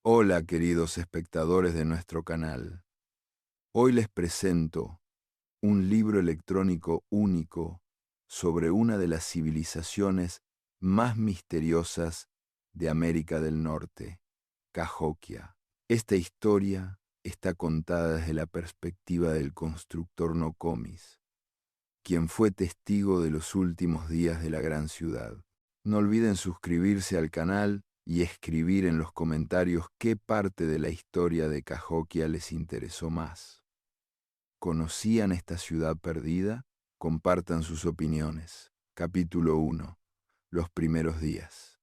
Hola, queridos espectadores de nuestro canal. Hoy les presento un libro electrónico único sobre una de las civilizaciones más misteriosas de América del Norte, Cahokia. Esta historia está contada desde la perspectiva del constructor Nokomis, quien fue testigo de los últimos días de la gran ciudad. No olviden suscribirse al canal y escribir en los comentarios qué parte de la historia de Cahokia les interesó más. ¿Conocían esta ciudad perdida? Compartan sus opiniones. Capítulo 1. Los primeros días.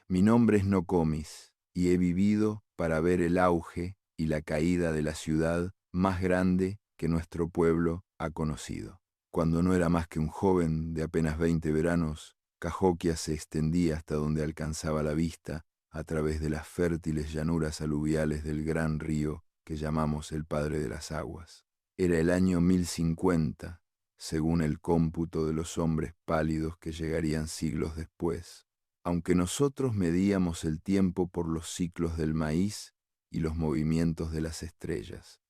Mi nombre es Nokomis y he vivido para ver el auge y la caída de la ciudad más grande que nuestro pueblo ha conocido. Cuando no era más que un joven de apenas 20 veranos, Cahokia se extendía hasta donde alcanzaba la vista a través de las fértiles llanuras aluviales del gran río que llamamos el Padre de las Aguas. Era el año 1050, según el cómputo de los hombres pálidos que llegarían siglos después, aunque nosotros medíamos el tiempo por los ciclos del maíz y los movimientos de las estrellas.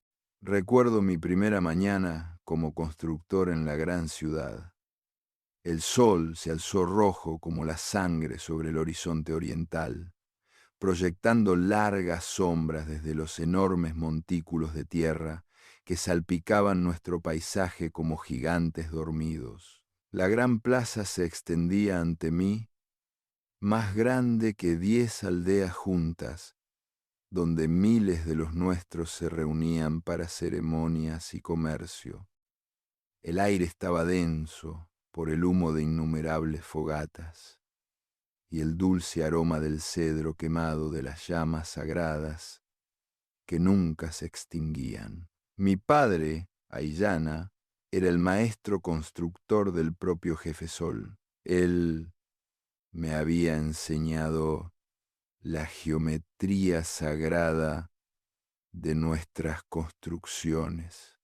Recuerdo mi primera mañana como constructor en la gran ciudad. El sol se alzó rojo como la sangre sobre el horizonte oriental, proyectando largas sombras desde los enormes montículos de tierra que salpicaban nuestro paisaje como gigantes dormidos. La gran plaza se extendía ante mí, más grande que 10 aldeas juntas, donde miles de los nuestros se reunían para ceremonias y comercio. El aire estaba denso por el humo de innumerables fogatas y el dulce aroma del cedro quemado de las llamas sagradas que nunca se extinguían. Mi padre, Aillana, era el maestro constructor del propio Jefe Sol. Él me había enseñado la geometría sagrada de nuestras construcciones,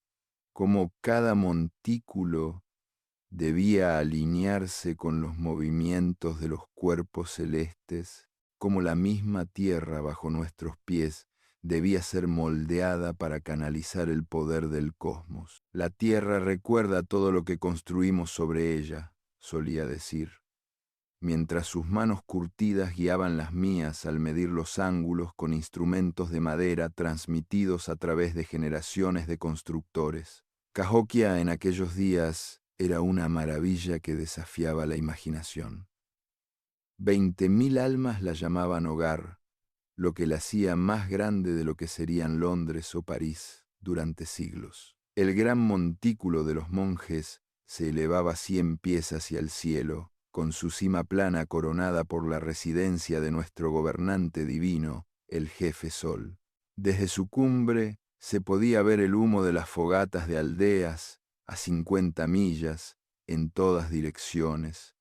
cómo cada montículo debía alinearse con los movimientos de los cuerpos celestes, como la misma tierra bajo nuestros pies debía ser moldeada para canalizar el poder del cosmos. La tierra recuerda todo lo que construimos sobre ella, solía decir, mientras sus manos curtidas guiaban las mías al medir los ángulos con instrumentos de madera transmitidos a través de generaciones de constructores. Cahokia en aquellos días era una maravilla que desafiaba la imaginación. 20.000 almas la llamaban hogar, lo que la hacía más grande de lo que serían Londres o París durante siglos. El gran montículo de los monjes se elevaba 100 pies hacia el cielo, con su cima plana coronada por la residencia de nuestro gobernante divino, el Jefe Sol. Desde su cumbre se podía ver el humo de las fogatas de aldeas a 50 millas en todas direcciones,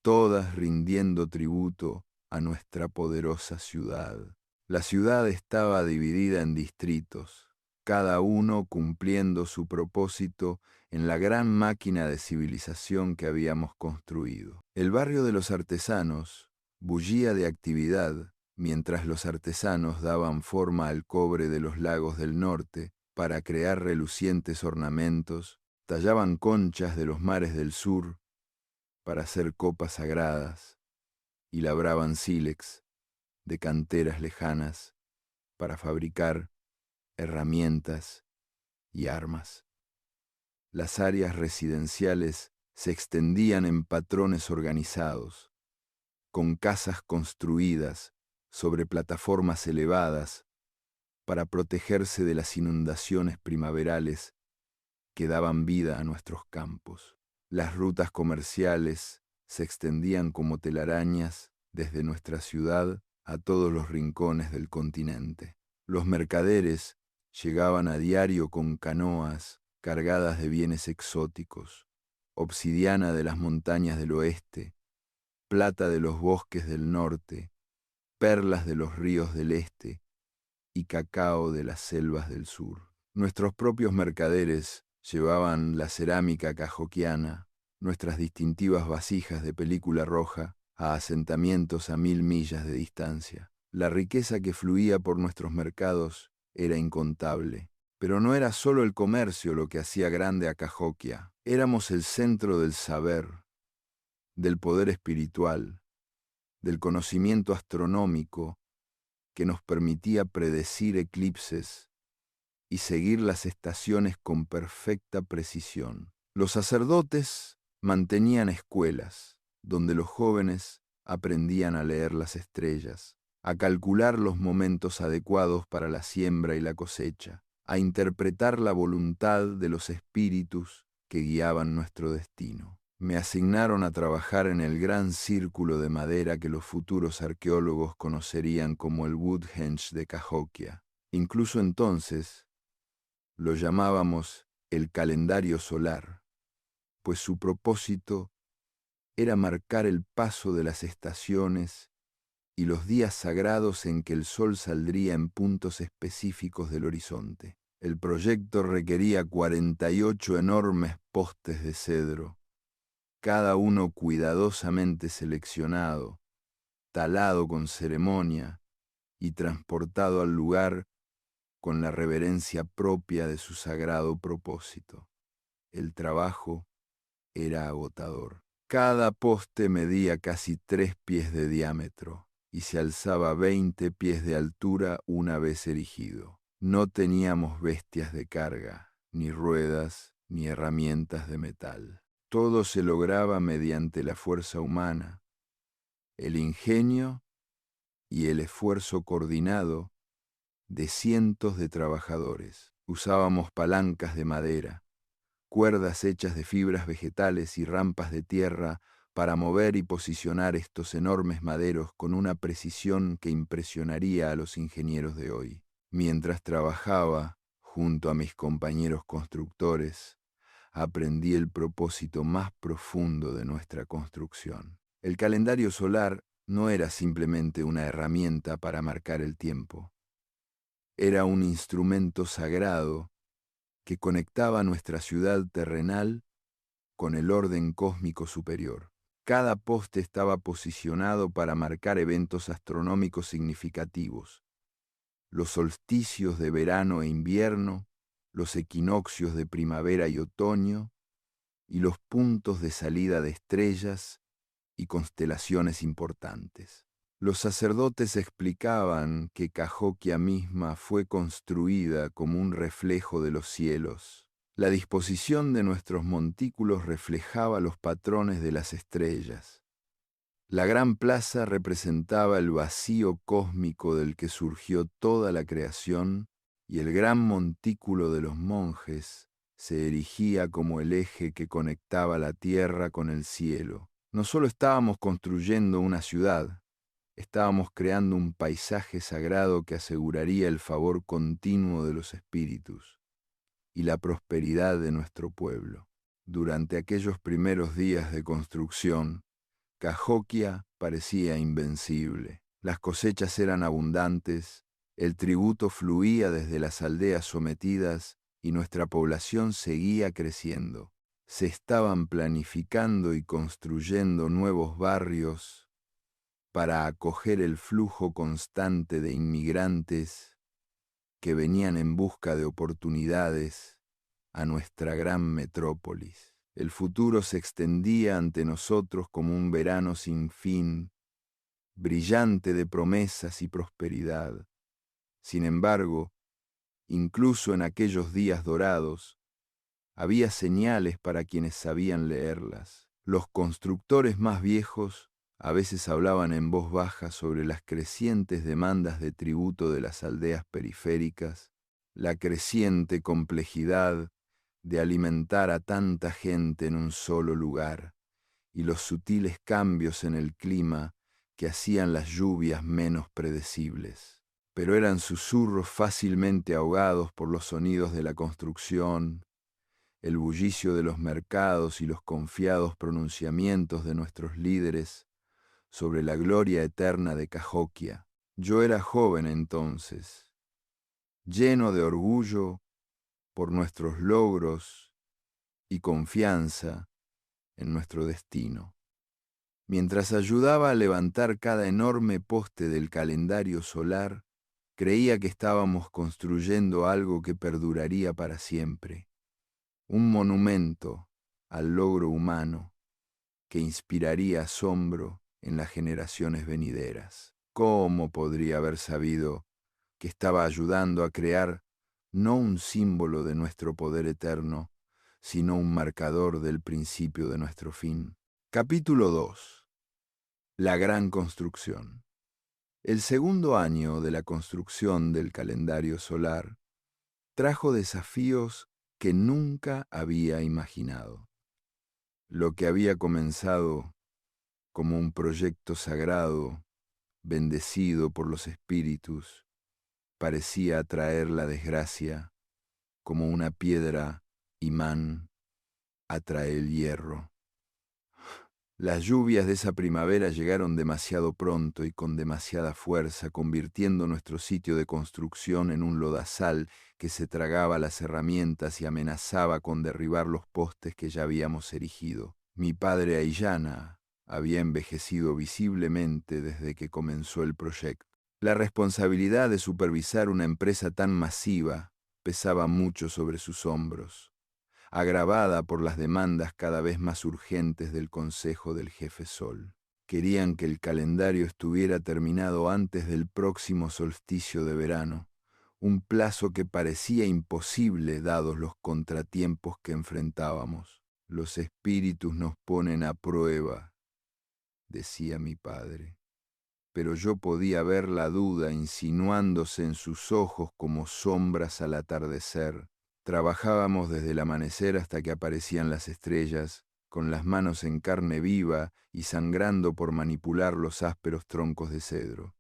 todas rindiendo tributo a nuestra poderosa ciudad. La ciudad estaba dividida en distritos, cada uno cumpliendo su propósito en la gran máquina de civilización que habíamos construido. El barrio de los artesanos bullía de actividad mientras los artesanos daban forma al cobre de los lagos del norte para crear relucientes ornamentos, tallaban conchas de los mares del sur para hacer copas sagradas y labraban sílex de canteras lejanas para fabricar herramientas y armas. Las áreas residenciales se extendían en patrones organizados, con casas construidas sobre plataformas elevadas para protegerse de las inundaciones primaverales que daban vida a nuestros campos. Las rutas comerciales se extendían como telarañas desde nuestra ciudad a todos los rincones del continente. Los mercaderes llegaban a diario con canoas cargadas de bienes exóticos, obsidiana de las montañas del oeste, plata de los bosques del norte, perlas de los ríos del este y cacao de las selvas del sur. Nuestros propios mercaderes llevaban la cerámica cahoquiana, nuestras distintivas vasijas de película roja, a asentamientos a 1000 millas de distancia. La riqueza que fluía por nuestros mercados era incontable. Pero no era solo el comercio lo que hacía grande a Cahokia. Éramos el centro del saber, del poder espiritual, del conocimiento astronómico que nos permitía predecir eclipses y seguir las estaciones con perfecta precisión. Los sacerdotes mantenían escuelas, donde los jóvenes aprendían a leer las estrellas, a calcular los momentos adecuados para la siembra y la cosecha, a interpretar la voluntad de los espíritus que guiaban nuestro destino. Me asignaron a trabajar en el gran círculo de madera que los futuros arqueólogos conocerían como el Woodhenge de Cahokia. Incluso entonces lo llamábamos el calendario solar, pues su propósito era marcar el paso de las estaciones y los días sagrados en que el sol saldría en puntos específicos del horizonte. El proyecto requería 48 enormes postes de cedro, cada uno cuidadosamente seleccionado, talado con ceremonia y transportado al lugar con la reverencia propia de su sagrado propósito. El trabajo era agotador. Cada poste medía casi 3 pies de diámetro y se alzaba 20 pies de altura una vez erigido. No teníamos bestias de carga, ni ruedas, ni herramientas de metal. Todo se lograba mediante la fuerza humana, el ingenio y el esfuerzo coordinado de cientos de trabajadores. Usábamos palancas de madera, cuerdas hechas de fibras vegetales y rampas de tierra para mover y posicionar estos enormes maderos con una precisión que impresionaría a los ingenieros de hoy. Mientras trabajaba junto a mis compañeros constructores, aprendí el propósito más profundo de nuestra construcción. El calendario solar no era simplemente una herramienta para marcar el tiempo. Era un instrumento sagrado que conectaba nuestra ciudad terrenal con el orden cósmico superior. Cada poste estaba posicionado para marcar eventos astronómicos significativos: los solsticios de verano e invierno, los equinoccios de primavera y otoño, y los puntos de salida de estrellas y constelaciones importantes. Los sacerdotes explicaban que Cahokia misma fue construida como un reflejo de los cielos. La disposición de nuestros montículos reflejaba los patrones de las estrellas. La gran plaza representaba el vacío cósmico del que surgió toda la creación, y el gran montículo de los monjes se erigía como el eje que conectaba la tierra con el cielo. No solo estábamos construyendo una ciudad, estábamos creando un paisaje sagrado que aseguraría el favor continuo de los espíritus y la prosperidad de nuestro pueblo. Durante aquellos primeros días de construcción, Cahokia parecía invencible. Las cosechas eran abundantes, el tributo fluía desde las aldeas sometidas y nuestra población seguía creciendo. Se estaban planificando y construyendo nuevos barrios para acoger el flujo constante de inmigrantes que venían en busca de oportunidades a nuestra gran metrópolis. El futuro se extendía ante nosotros como un verano sin fin, brillante de promesas y prosperidad. Sin embargo, incluso en aquellos días dorados, había señales para quienes sabían leerlas. Los constructores más viejos a veces hablaban en voz baja sobre las crecientes demandas de tributo de las aldeas periféricas, la creciente complejidad de alimentar a tanta gente en un solo lugar, y los sutiles cambios en el clima que hacían las lluvias menos predecibles. Pero eran susurros fácilmente ahogados por los sonidos de la construcción, el bullicio de los mercados y los confiados pronunciamientos de nuestros líderes sobre la gloria eterna de Cahokia. Yo era joven entonces, lleno de orgullo por nuestros logros y confianza en nuestro destino. Mientras ayudaba a levantar cada enorme poste del calendario solar, creía que estábamos construyendo algo que perduraría para siempre, un monumento al logro humano que inspiraría asombro en las generaciones venideras. ¿Cómo podría haber sabido que estaba ayudando a crear no un símbolo de nuestro poder eterno, sino un marcador del principio de nuestro fin? Capítulo 2. La gran construcción. El segundo año de la construcción del calendario solar trajo desafíos que nunca había imaginado. Lo que había comenzado como un proyecto sagrado, bendecido por los espíritus, parecía atraer la desgracia como una piedra imán atrae el hierro. Las lluvias de esa primavera llegaron demasiado pronto y con demasiada fuerza, convirtiendo nuestro sitio de construcción en un lodazal que se tragaba las herramientas y amenazaba con derribar los postes que ya habíamos erigido. Mi padre Aillana había envejecido visiblemente desde que comenzó el proyecto. La responsabilidad de supervisar una empresa tan masiva pesaba mucho sobre sus hombros, agravada por las demandas cada vez más urgentes del Consejo del Jefe Sol. Querían que el calendario estuviera terminado antes del próximo solsticio de verano, un plazo que parecía imposible dados los contratiempos que enfrentábamos. Los espíritus nos ponen a prueba, decía mi padre, pero yo podía ver la duda insinuándose en sus ojos como sombras al atardecer. Trabajábamos desde el amanecer hasta que aparecían las estrellas, con las manos en carne viva y sangrando por manipular los ásperos troncos de cedro.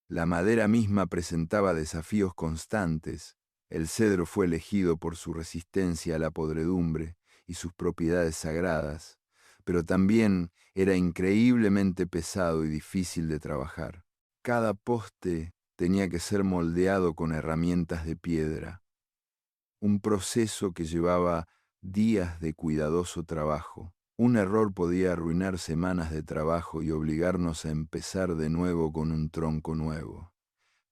La madera misma presentaba desafíos constantes. El cedro fue elegido por su resistencia a la podredumbre y sus propiedades sagradas, pero también era increíblemente pesado y difícil de trabajar. Cada poste tenía que ser moldeado con herramientas de piedra, un proceso que llevaba días de cuidadoso trabajo. Un error podía arruinar semanas de trabajo y obligarnos a empezar de nuevo con un tronco nuevo.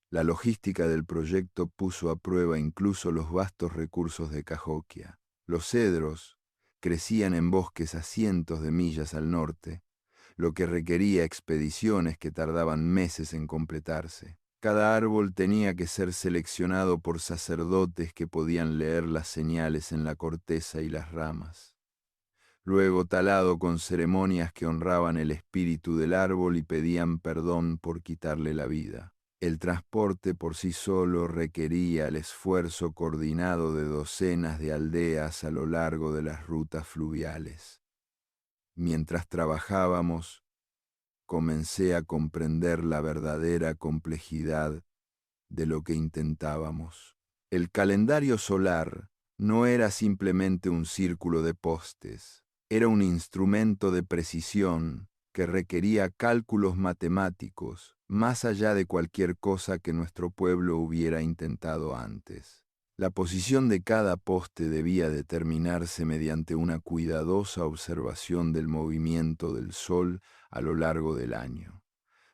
La logística del proyecto puso a prueba incluso los vastos recursos de Cahokia. Los cedros crecían en bosques a cientos de millas al norte, lo que requería expediciones que tardaban meses en completarse. Cada árbol tenía que ser seleccionado por sacerdotes que podían leer las señales en la corteza y las ramas. Luego talado con ceremonias que honraban el espíritu del árbol y pedían perdón por quitarle la vida. El transporte por sí solo requería el esfuerzo coordinado de docenas de aldeas a lo largo de las rutas fluviales. Mientras trabajábamos, comencé a comprender la verdadera complejidad de lo que intentábamos. El calendario solar no era simplemente un círculo de postes, era un instrumento de precisión que requería cálculos matemáticos más allá de cualquier cosa que nuestro pueblo hubiera intentado antes. La posición de cada poste debía determinarse mediante una cuidadosa observación del movimiento del Sol a lo largo del año.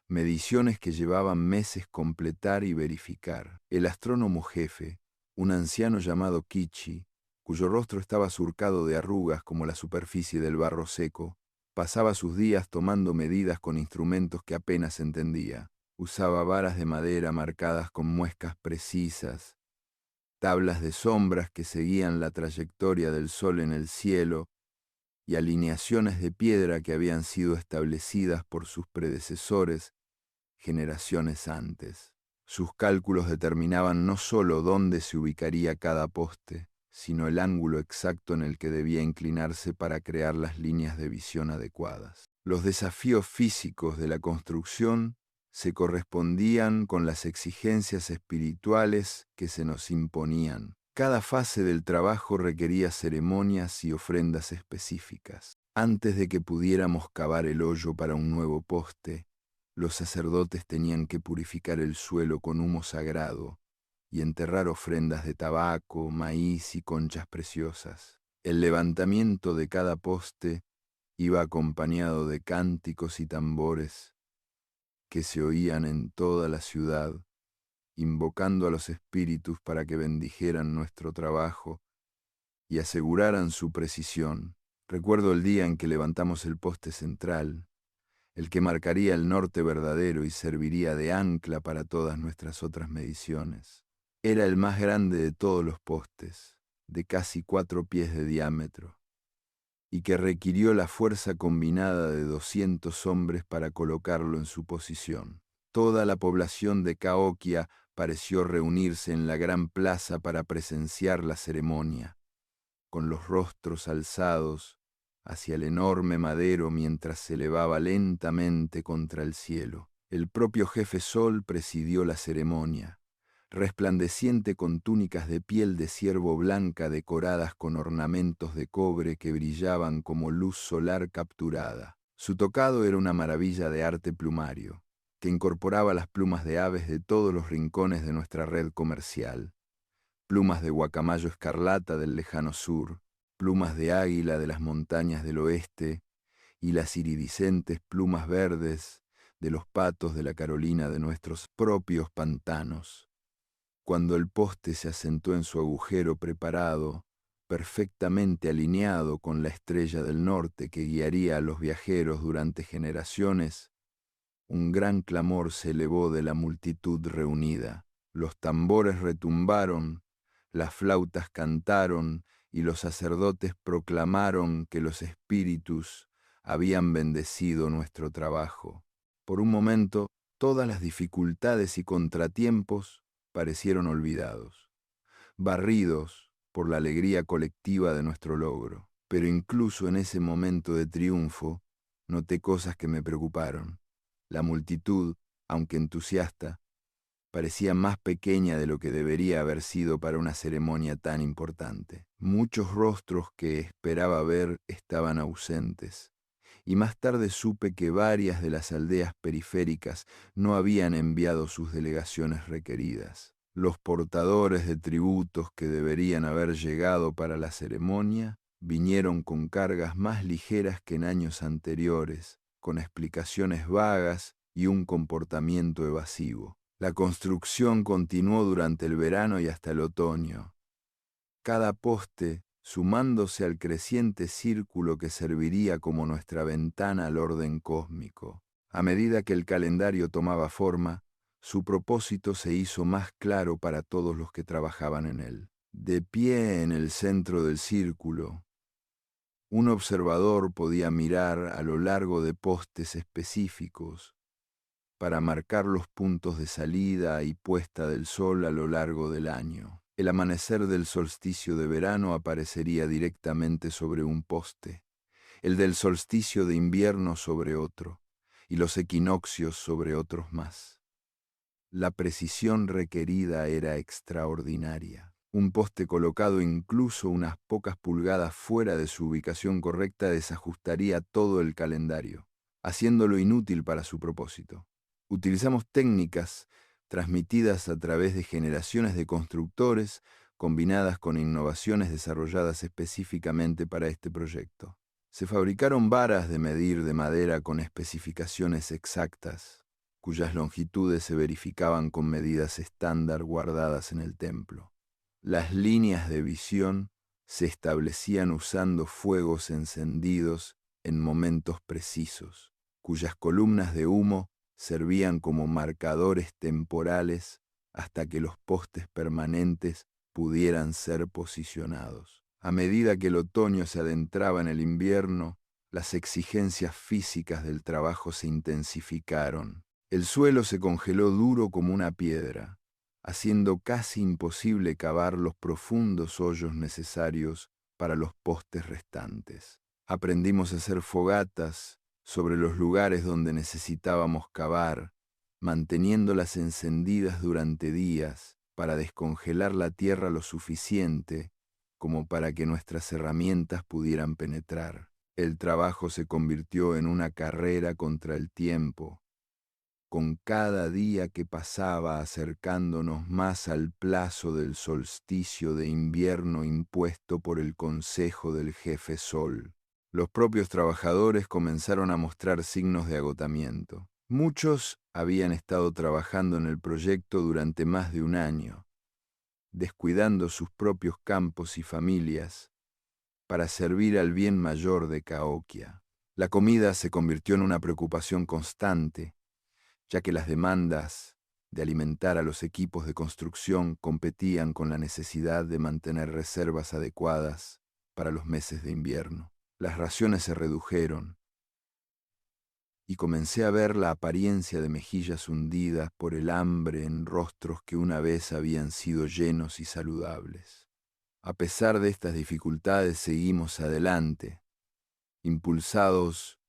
Mediciones que llevaban meses completar y verificar. El astrónomo jefe, un anciano llamado Kichi, cuyo rostro estaba surcado de arrugas como la superficie del barro seco, pasaba sus días tomando medidas con instrumentos que apenas entendía. Usaba varas de madera marcadas con muescas precisas, tablas de sombras que seguían la trayectoria del sol en el cielo y alineaciones de piedra que habían sido establecidas por sus predecesores generaciones antes. Sus cálculos determinaban no sólo dónde se ubicaría cada poste, sino el ángulo exacto en el que debía inclinarse para crear las líneas de visión adecuadas. Los desafíos físicos de la construcción se correspondían con las exigencias espirituales que se nos imponían. Cada fase del trabajo requería ceremonias y ofrendas específicas. Antes de que pudiéramos cavar el hoyo para un nuevo poste, los sacerdotes tenían que purificar el suelo con humo sagrado y enterrar ofrendas de tabaco, maíz y conchas preciosas. El levantamiento de cada poste Iba acompañado de cánticos y tambores que se oían en toda la ciudad, invocando a los espíritus para que bendijeran nuestro trabajo y aseguraran su precisión. Recuerdo el día en que levantamos el poste central, el que marcaría el norte verdadero y serviría de ancla para todas nuestras otras mediciones. Era el más grande de todos los postes, de casi 4 pies de diámetro, y que requirió la fuerza combinada de 200 hombres para colocarlo en su posición. Toda la población de Cahokia pareció reunirse en la gran plaza para presenciar la ceremonia, con los rostros alzados hacia el enorme madero mientras se elevaba lentamente contra el cielo. El propio jefe Sol presidió la ceremonia, resplandeciente con túnicas de piel de ciervo blanca decoradas con ornamentos de cobre que brillaban como luz solar capturada. Su tocado era una maravilla de arte plumario, que incorporaba las plumas de aves de todos los rincones de nuestra red comercial, plumas de guacamayo escarlata del lejano sur, plumas de águila de las montañas del oeste y las iridiscentes plumas verdes de los patos de la Carolina de nuestros propios pantanos. Cuando el poste se asentó en su agujero preparado, perfectamente alineado con la estrella del norte que guiaría a los viajeros durante generaciones, un gran clamor se elevó de la multitud reunida. Los tambores retumbaron, las flautas cantaron y los sacerdotes proclamaron que los espíritus habían bendecido nuestro trabajo. Por un momento, todas las dificultades y contratiempos parecieron olvidados, barridos por la alegría colectiva de nuestro logro. Pero incluso en ese momento de triunfo, noté cosas que me preocuparon. La multitud, aunque entusiasta, parecía más pequeña de lo que debería haber sido para una ceremonia tan importante. Muchos rostros que esperaba ver estaban ausentes, y más tarde supe que varias de las aldeas periféricas no habían enviado sus delegaciones requeridas. Los portadores de tributos que deberían haber llegado para la ceremonia vinieron con cargas más ligeras que en años anteriores, con explicaciones vagas y un comportamiento evasivo. La construcción continuó durante el verano y hasta el otoño. Cada poste, sumándose al creciente círculo que serviría como nuestra ventana al orden cósmico. A medida que el calendario tomaba forma, su propósito se hizo más claro para todos los que trabajaban en él. De pie en el centro del círculo, un observador podía mirar a lo largo de postes específicos para marcar los puntos de salida y puesta del sol a lo largo del año. El amanecer del solsticio de verano aparecería directamente sobre un poste, el del solsticio de invierno sobre otro, y los equinoccios sobre otros más. La precisión requerida era extraordinaria. Un poste colocado incluso unas pocas pulgadas fuera de su ubicación correcta desajustaría todo el calendario, haciéndolo inútil para su propósito. Utilizamos técnicas transmitidas a través de generaciones de constructores combinadas con innovaciones desarrolladas específicamente para este proyecto. Se fabricaron varas de medir de madera con especificaciones exactas, cuyas longitudes se verificaban con medidas estándar guardadas en el templo. Las líneas de visión se establecían usando fuegos encendidos en momentos precisos, cuyas columnas de humo servían como marcadores temporales hasta que los postes permanentes pudieran ser posicionados. A medida que el otoño se adentraba en el invierno, las exigencias físicas del trabajo se intensificaron. El suelo se congeló duro como una piedra, haciendo casi imposible cavar los profundos hoyos necesarios para los postes restantes. Aprendimos a hacer fogatas sobre los lugares donde necesitábamos cavar, manteniéndolas encendidas durante días para descongelar la tierra lo suficiente como para que nuestras herramientas pudieran penetrar. El trabajo se convirtió en una carrera contra el tiempo, con cada día que pasaba acercándonos más al plazo del solsticio de invierno impuesto por el consejo del jefe Sol. Los propios trabajadores comenzaron a mostrar signos de agotamiento. Muchos habían estado trabajando en el proyecto durante más de un año, descuidando sus propios campos y familias para servir al bien mayor de Cahokia. La comida se convirtió en una preocupación constante, ya que las demandas de alimentar a los equipos de construcción competían con la necesidad de mantener reservas adecuadas para los meses de invierno. Las raciones se redujeron y comencé a ver la apariencia de mejillas hundidas por el hambre en rostros que una vez habían sido llenos y saludables. A pesar de estas dificultades, seguimos adelante, impulsados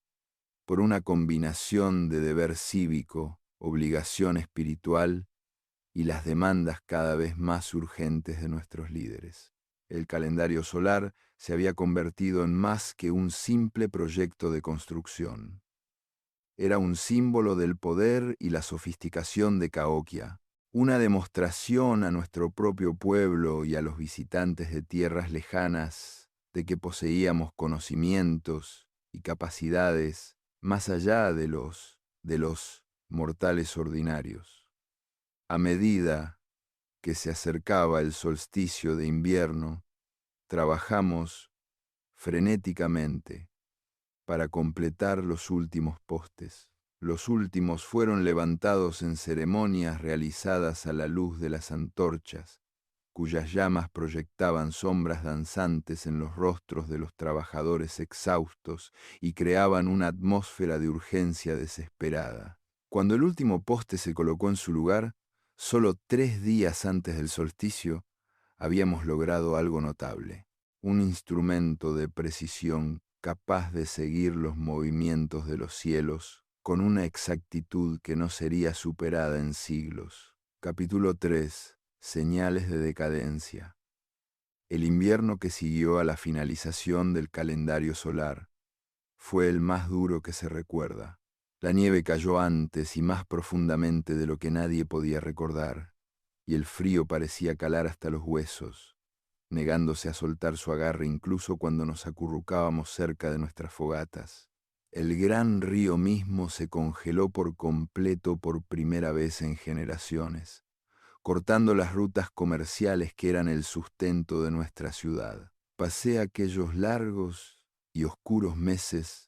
por una combinación de deber cívico, obligación espiritual y las demandas cada vez más urgentes de nuestros líderes. El calendario solar se había convertido en más que un simple proyecto de construcción. Era un símbolo del poder y la sofisticación de Cahokia, una demostración a nuestro propio pueblo y a los visitantes de tierras lejanas de que poseíamos conocimientos y capacidades más allá de los mortales ordinarios. A medida que se acercaba el solsticio de invierno, trabajamos frenéticamente para completar los últimos postes. Los últimos fueron levantados en ceremonias realizadas a la luz de las antorchas, cuyas llamas proyectaban sombras danzantes en los rostros de los trabajadores exhaustos y creaban una atmósfera de urgencia desesperada. Cuando el último poste se colocó en su lugar, solo 3 días antes del solsticio, habíamos logrado algo notable: un instrumento de precisión capaz de seguir los movimientos de los cielos con una exactitud que no sería superada en siglos. Capítulo 3. Señales de decadencia. El invierno que siguió a la finalización del calendario solar fue el más duro que se recuerda. La nieve cayó antes y más profundamente de lo que nadie podía recordar, y el frío parecía calar hasta los huesos, negándose a soltar su agarre incluso cuando nos acurrucábamos cerca de nuestras fogatas. El gran río mismo se congeló por completo por primera vez en generaciones, cortando las rutas comerciales que eran el sustento de nuestra ciudad. Pasé aquellos largos y oscuros meses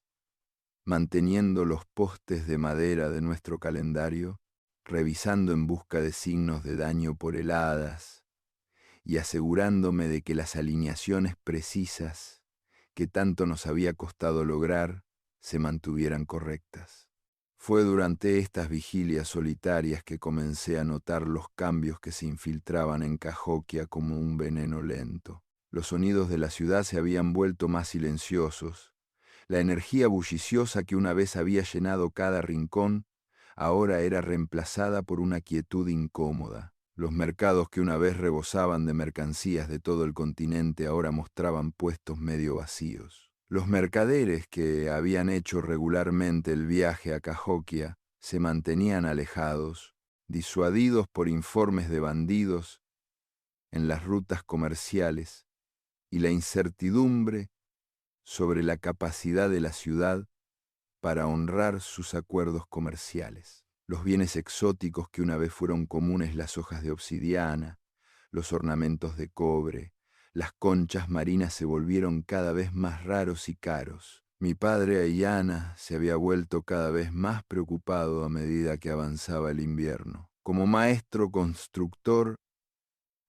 manteniendo los postes de madera de nuestro calendario, revisando en busca de signos de daño por heladas y asegurándome de que las alineaciones precisas que tanto nos había costado lograr se mantuvieran correctas. Fue durante estas vigilias solitarias que comencé a notar los cambios que se infiltraban en Cahokia como un veneno lento. Los sonidos de la ciudad se habían vuelto más silenciosos. La energía bulliciosa que una vez había llenado cada rincón ahora era reemplazada por una quietud incómoda. Los mercados que una vez rebosaban de mercancías de todo el continente ahora mostraban puestos medio vacíos. Los mercaderes que habían hecho regularmente el viaje a Cahokia se mantenían alejados, disuadidos por informes de bandidos en las rutas comerciales y la incertidumbre sobre la capacidad de la ciudad para honrar sus acuerdos comerciales. Los bienes exóticos que una vez fueron comunes, las hojas de obsidiana, los ornamentos de cobre, las conchas marinas se volvieron cada vez más raros y caros. Mi padre Ayana se había vuelto cada vez más preocupado a medida que avanzaba el invierno. Como maestro constructor,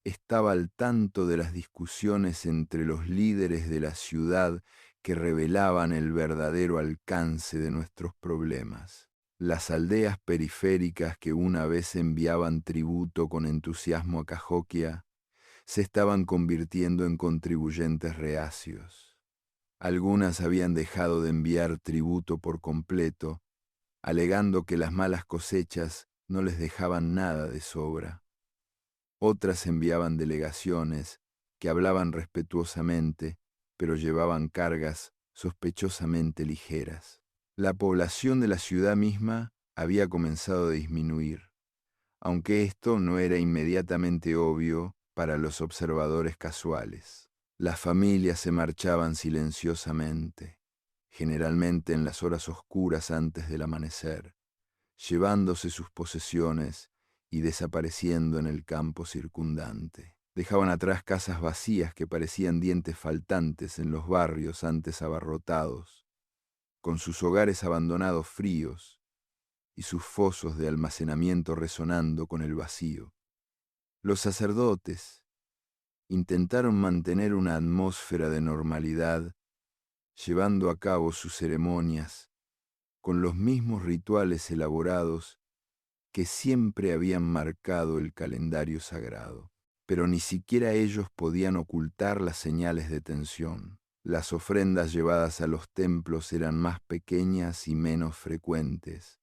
estaba al tanto de las discusiones entre los líderes de la ciudad que revelaban el verdadero alcance de nuestros problemas. Las aldeas periféricas que una vez enviaban tributo con entusiasmo a Cahokia se estaban convirtiendo en contribuyentes reacios. Algunas habían dejado de enviar tributo por completo, alegando que las malas cosechas no les dejaban nada de sobra. Otras enviaban delegaciones que hablaban respetuosamente, pero llevaban cargas sospechosamente ligeras. La población de la ciudad misma había comenzado a disminuir, aunque esto no era inmediatamente obvio para los observadores casuales. Las familias se marchaban silenciosamente. generalmente en las horas oscuras antes del amanecer, llevándose sus posesiones y desapareciendo en el campo circundante. Dejaban atrás casas vacías que parecían dientes faltantes en los barrios antes abarrotados, con sus hogares abandonados fríos y sus fosos de almacenamiento resonando con el vacío. Los sacerdotes intentaron mantener una atmósfera de normalidad, llevando a cabo sus ceremonias con los mismos rituales elaborados que siempre habían marcado el calendario sagrado. Pero ni siquiera ellos podían ocultar las señales de tensión. Las ofrendas llevadas a los templos eran más pequeñas y menos frecuentes.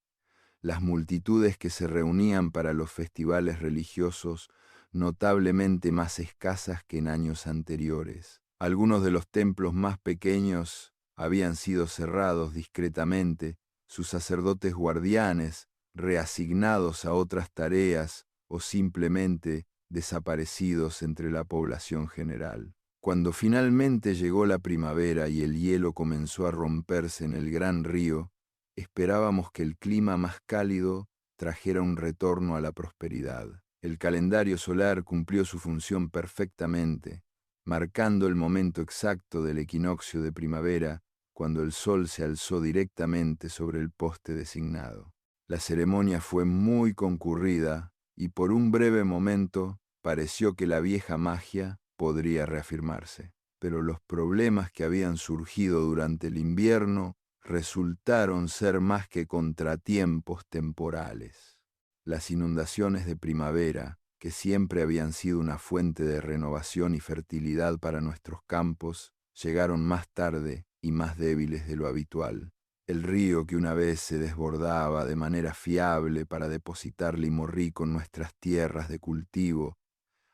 Las multitudes que se reunían para los festivales religiosos notablemente más escasas que en años anteriores. Algunos de los templos más pequeños habían sido cerrados discretamente, sus sacerdotes guardianes, reasignados a otras tareas o simplemente desaparecidos entre la población general. Cuando finalmente llegó la primavera y el hielo comenzó a romperse en el gran río, esperábamos que el clima más cálido trajera un retorno a la prosperidad. El calendario solar cumplió su función perfectamente, marcando el momento exacto del equinoccio de primavera, cuando el sol se alzó directamente sobre el poste designado. La ceremonia fue muy concurrida y por un breve momento pareció que la vieja magia podría reafirmarse. Pero los problemas que habían surgido durante el invierno resultaron ser más que contratiempos temporales. Las inundaciones de primavera, que siempre habían sido una fuente de renovación y fertilidad para nuestros campos, llegaron más tarde y más débiles de lo habitual. El río que una vez se desbordaba de manera fiable para depositar limorrico en nuestras tierras de cultivo,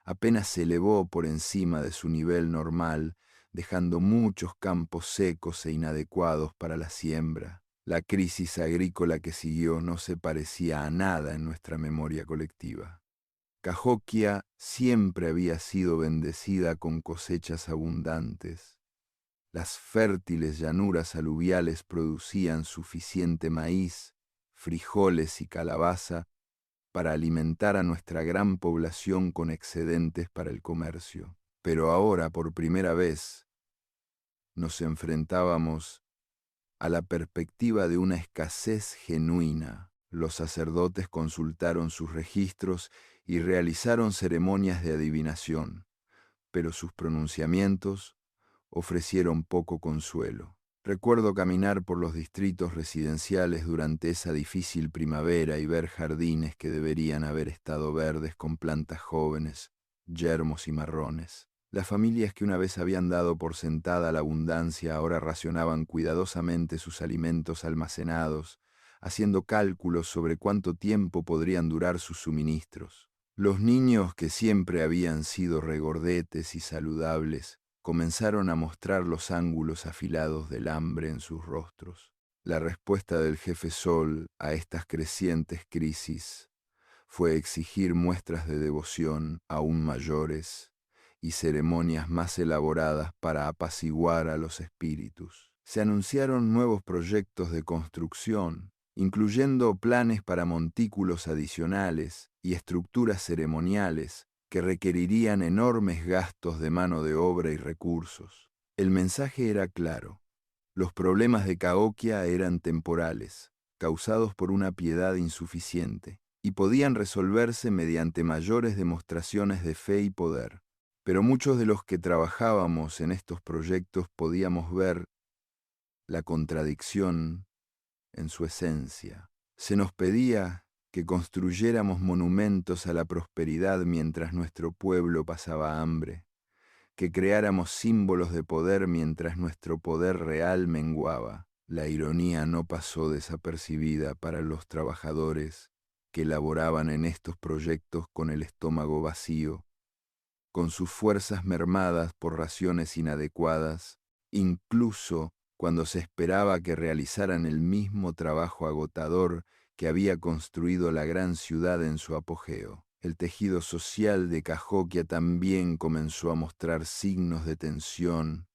apenas se elevó por encima de su nivel normal, dejando muchos campos secos e inadecuados para la siembra. La crisis agrícola que siguió no se parecía a nada en nuestra memoria colectiva. Cahokia siempre había sido bendecida con cosechas abundantes. Las fértiles llanuras aluviales producían suficiente maíz, frijoles y calabaza para alimentar a nuestra gran población con excedentes para el comercio. Pero ahora, por primera vez, nos enfrentábamos a la perspectiva de una escasez genuina. Los sacerdotes consultaron sus registros y realizaron ceremonias de adivinación, pero sus pronunciamientos ofrecieron poco consuelo. Recuerdo caminar por los distritos residenciales durante esa difícil primavera y ver jardines que deberían haber estado verdes con plantas jóvenes, yermos y marrones. Las familias que una vez habían dado por sentada la abundancia ahora racionaban cuidadosamente sus alimentos almacenados, haciendo cálculos sobre cuánto tiempo podrían durar sus suministros. Los niños, que siempre habían sido regordetes y saludables, comenzaron a mostrar los ángulos afilados del hambre en sus rostros. La respuesta del jefe Sol a estas crecientes crisis fue exigir muestras de devoción aún mayores y ceremonias más elaboradas para apaciguar a los espíritus. Se anunciaron nuevos proyectos de construcción, incluyendo planes para montículos adicionales y estructuras ceremoniales que requerirían enormes gastos de mano de obra y recursos. El mensaje era claro. Los problemas de Cahokia eran temporales, causados por una piedad insuficiente, y podían resolverse mediante mayores demostraciones de fe y poder. Pero muchos de los que trabajábamos en estos proyectos podíamos ver la contradicción en su esencia. Se nos pedía que construyéramos monumentos a la prosperidad mientras nuestro pueblo pasaba hambre, que creáramos símbolos de poder mientras nuestro poder real menguaba. La ironía no pasó desapercibida para los trabajadores que laboraban en estos proyectos con el estómago vacío, con sus fuerzas mermadas por raciones inadecuadas, incluso cuando se esperaba que realizaran el mismo trabajo agotador que había construido la gran ciudad en su apogeo. El tejido social de Cahokia también comenzó a mostrar signos de tensión,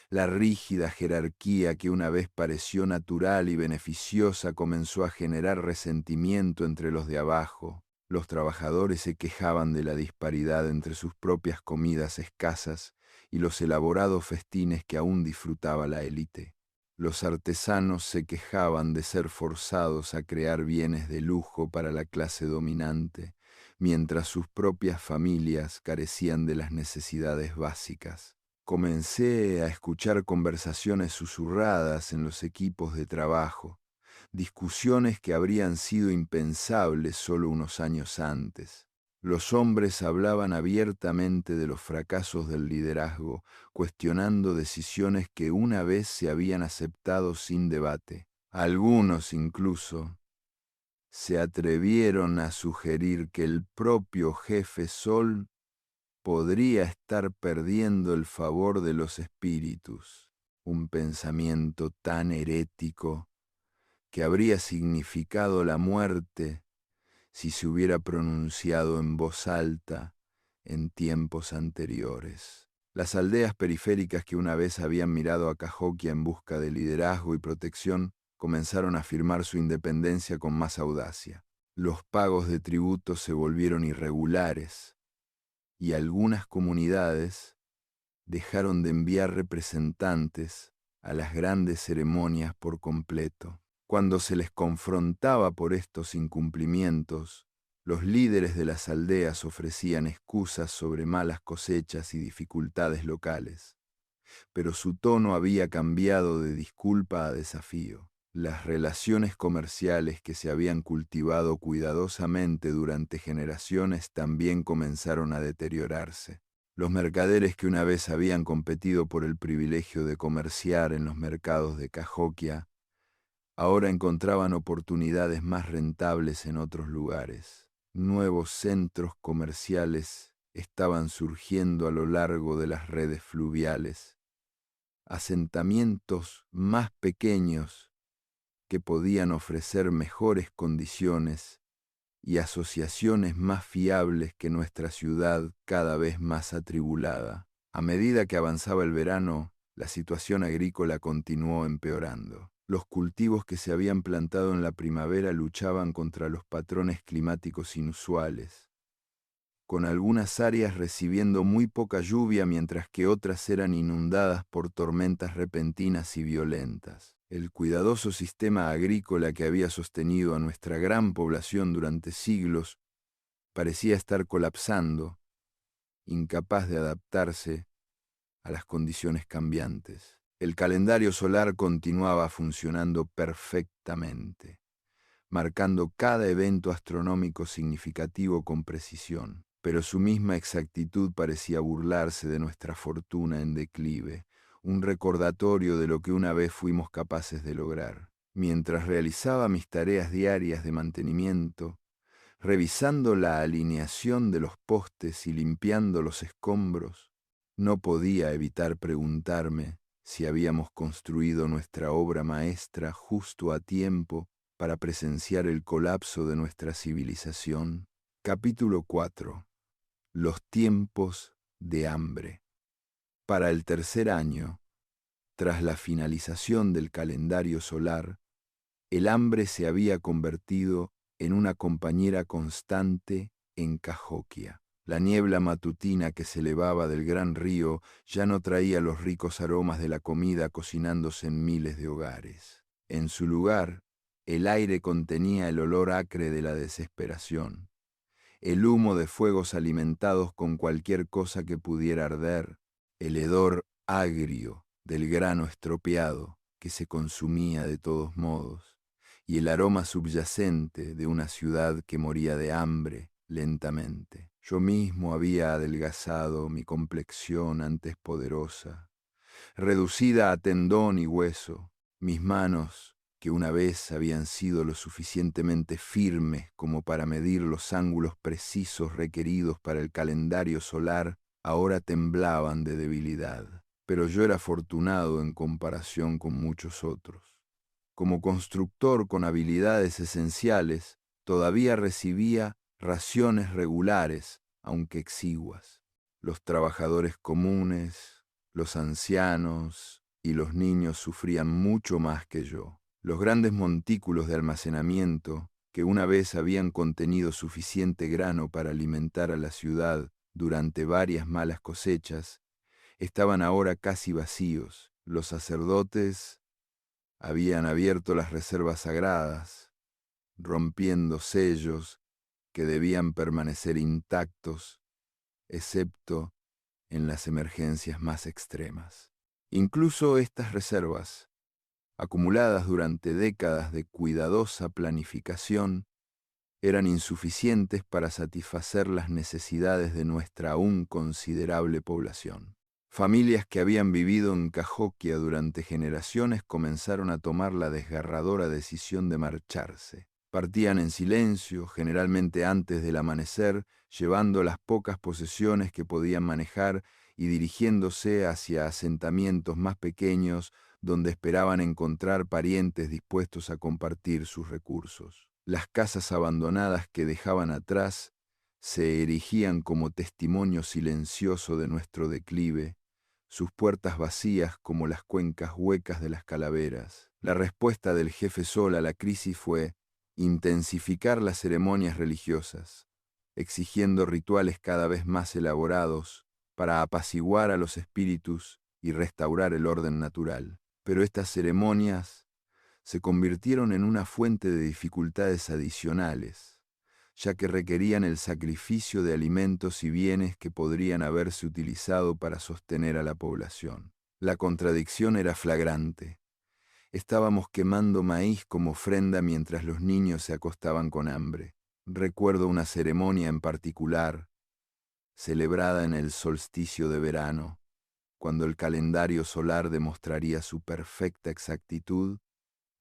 La rígida jerarquía que una vez pareció natural y beneficiosa comenzó a generar resentimiento entre los de abajo. Los trabajadores se quejaban de la disparidad entre sus propias comidas escasas y los elaborados festines que aún disfrutaba la élite. Los artesanos se quejaban de ser forzados a crear bienes de lujo para la clase dominante, mientras sus propias familias carecían de las necesidades básicas. Comencé a escuchar conversaciones susurradas en los equipos de trabajo, discusiones que habrían sido impensables solo unos años antes. Los hombres hablaban abiertamente de los fracasos del liderazgo, cuestionando decisiones que una vez se habían aceptado sin debate. Algunos incluso se atrevieron a sugerir que el propio jefe Sol podría estar perdiendo el favor de los espíritus, un pensamiento tan herético que habría significado la muerte si se hubiera pronunciado en voz alta en tiempos anteriores. Las aldeas periféricas que una vez habían mirado a Cahokia en busca de liderazgo y protección comenzaron a afirmar su independencia con más audacia. Los pagos de tributos se volvieron irregulares y algunas comunidades dejaron de enviar representantes a las grandes ceremonias por completo. Cuando se les confrontaba por estos incumplimientos, los líderes de las aldeas ofrecían excusas sobre malas cosechas y dificultades locales, pero su tono había cambiado de disculpa a desafío. Las relaciones comerciales que se habían cultivado cuidadosamente durante generaciones también comenzaron a deteriorarse. Los mercaderes que una vez habían competido por el privilegio de comerciar en los mercados de Cahokia ahora encontraban oportunidades más rentables en otros lugares. Nuevos centros comerciales estaban surgiendo a lo largo de las redes fluviales, asentamientos más pequeños que podían ofrecer mejores condiciones y asociaciones más fiables que nuestra ciudad cada vez más atribulada. A medida que avanzaba el verano, la situación agrícola continuó empeorando. Los cultivos que se habían plantado en la primavera luchaban contra los patrones climáticos inusuales, con algunas áreas recibiendo muy poca lluvia mientras que otras eran inundadas por tormentas repentinas y violentas. El cuidadoso sistema agrícola que había sostenido a nuestra gran población durante siglos parecía estar colapsando, incapaz de adaptarse a las condiciones cambiantes. El calendario solar continuaba funcionando perfectamente, marcando cada evento astronómico significativo con precisión, pero su misma exactitud parecía burlarse de nuestra fortuna en declive, un recordatorio de lo que una vez fuimos capaces de lograr. Mientras realizaba mis tareas diarias de mantenimiento, revisando la alineación de los postes y limpiando los escombros, no podía evitar preguntarme si habíamos construido nuestra obra maestra justo a tiempo para presenciar el colapso de nuestra civilización. Capítulo 4. Los tiempos de hambre. Para el tercer año, tras la finalización del calendario solar, el hambre se había convertido en una compañera constante en Cahokia. La niebla matutina que se elevaba del gran río ya no traía los ricos aromas de la comida cocinándose en miles de hogares. En su lugar, el aire contenía el olor acre de la desesperación, el humo de fuegos alimentados con cualquier cosa que pudiera arder, el hedor agrio del grano estropeado que se consumía de todos modos, y el aroma subyacente de una ciudad que moría de hambre lentamente. Yo mismo había adelgazado mi complexión antes poderosa, reducida a tendón y hueso. Mis manos, que una vez habían sido lo suficientemente firmes como para medir los ángulos precisos requeridos para el calendario solar, ahora temblaban de debilidad. Pero yo era afortunado en comparación con muchos otros. Como constructor con habilidades esenciales, todavía recibía raciones regulares, aunque exiguas. Los trabajadores comunes, Los ancianos y los niños sufrían mucho más que yo. Los grandes montículos de almacenamiento, que una vez habían contenido suficiente grano para alimentar a la ciudad durante varias malas cosechas, estaban ahora casi vacíos. Los sacerdotes habían abierto las reservas sagradas, rompiendo sellos que debían permanecer intactos, excepto en las emergencias más extremas. Incluso estas reservas, acumuladas durante décadas de cuidadosa planificación, eran insuficientes para satisfacer las necesidades de nuestra aún considerable población. Familias que habían vivido en Cahokia durante generaciones comenzaron a tomar la desgarradora decisión de marcharse. Partían en silencio, generalmente antes del amanecer, llevando las pocas posesiones que podían manejar y dirigiéndose hacia asentamientos más pequeños donde esperaban encontrar parientes dispuestos a compartir sus recursos. Las casas abandonadas que dejaban atrás se erigían como testimonio silencioso de nuestro declive, sus puertas vacías como las cuencas huecas de las calaveras. La respuesta del jefe Sol a la crisis fue intensificar las ceremonias religiosas, exigiendo rituales cada vez más elaborados para apaciguar a los espíritus y restaurar el orden natural. Pero estas ceremonias se convirtieron en una fuente de dificultades adicionales, ya que requerían el sacrificio de alimentos y bienes que podrían haberse utilizado para sostener a la población. La contradicción era flagrante. Estábamos quemando maíz como ofrenda mientras los niños se acostaban con hambre. Recuerdo una ceremonia en particular, celebrada en el solsticio de verano, cuando el calendario solar demostraría su perfecta exactitud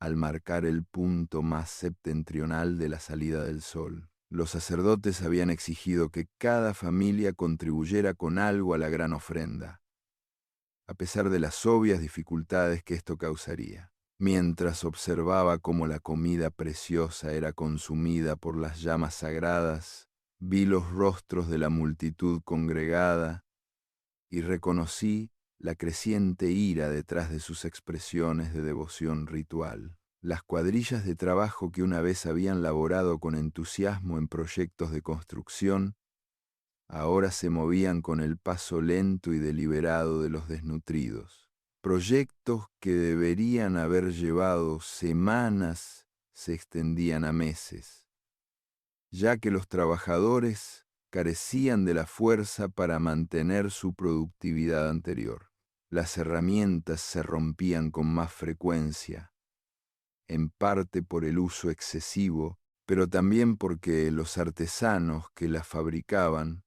al marcar el punto más septentrional de la salida del sol. Los sacerdotes habían exigido que cada familia contribuyera con algo a la gran ofrenda, a pesar de las obvias dificultades que esto causaría. Mientras observaba cómo la comida preciosa era consumida por las llamas sagradas, vi los rostros de la multitud congregada y reconocí la creciente ira detrás de sus expresiones de devoción ritual. Las cuadrillas de trabajo que una vez habían laborado con entusiasmo en proyectos de construcción, ahora se movían con el paso lento y deliberado de los desnutridos. Proyectos que deberían haber llevado semanas se extendían a meses, ya que los trabajadores carecían de la fuerza para mantener su productividad anterior. Las herramientas se rompían con más frecuencia, en parte por el uso excesivo, pero también porque los artesanos que las fabricaban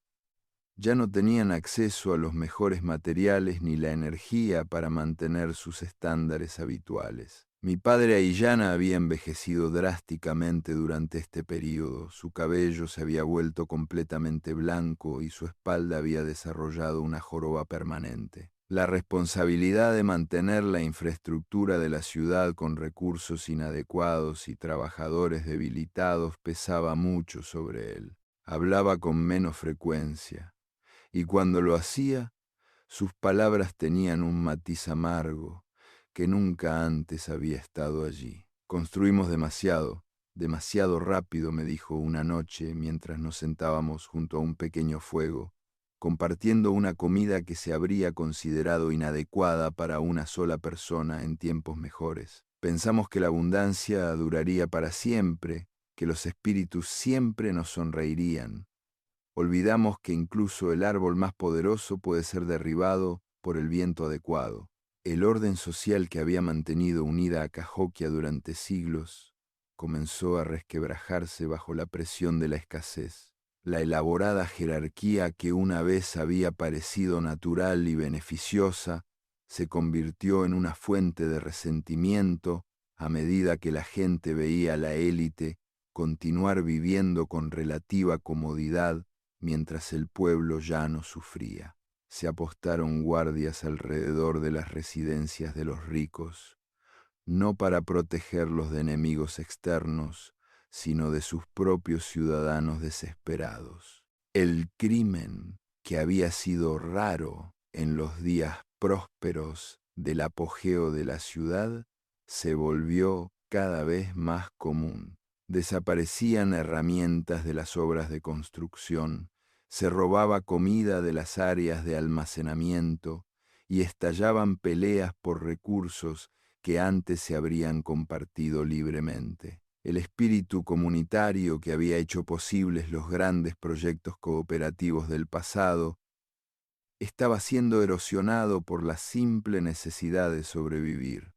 ya no tenían acceso a los mejores materiales ni la energía para mantener sus estándares habituales. Mi padre Aillana había envejecido drásticamente durante este período. Su cabello se había vuelto completamente blanco y su espalda había desarrollado una joroba permanente. La responsabilidad de mantener la infraestructura de la ciudad con recursos inadecuados y trabajadores debilitados pesaba mucho sobre él. Hablaba con menos frecuencia, y cuando lo hacía, sus palabras tenían un matiz amargo que nunca antes había estado allí. Construimos demasiado, demasiado rápido, me dijo una noche mientras nos sentábamos junto a un pequeño fuego, compartiendo una comida que se habría considerado inadecuada para una sola persona en tiempos mejores. Pensamos que la abundancia duraría para siempre, que los espíritus siempre nos sonreirían. Olvidamos que incluso el árbol más poderoso puede ser derribado por el viento adecuado. El orden social que había mantenido unida a Cahokia durante siglos comenzó a resquebrajarse bajo la presión de la escasez. La elaborada jerarquía que una vez había parecido natural y beneficiosa se convirtió en una fuente de resentimiento a medida que la gente veía a la élite continuar viviendo con relativa comodidad mientras el pueblo llano sufría. Se apostaron guardias alrededor de las residencias de los ricos, no para protegerlos de enemigos externos, sino de sus propios ciudadanos desesperados. El crimen, que había sido raro en los días prósperos del apogeo de la ciudad se volvió cada vez más común. Desaparecían herramientas de las obras de construcción, se robaba comida de las áreas de almacenamiento y estallaban peleas por recursos que antes se habrían compartido libremente. El espíritu comunitario que había hecho posibles los grandes proyectos cooperativos del pasado estaba siendo erosionado por la simple necesidad de sobrevivir.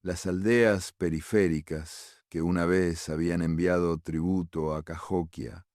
Las aldeas periféricas, que una vez habían enviado tributo a Cahokia,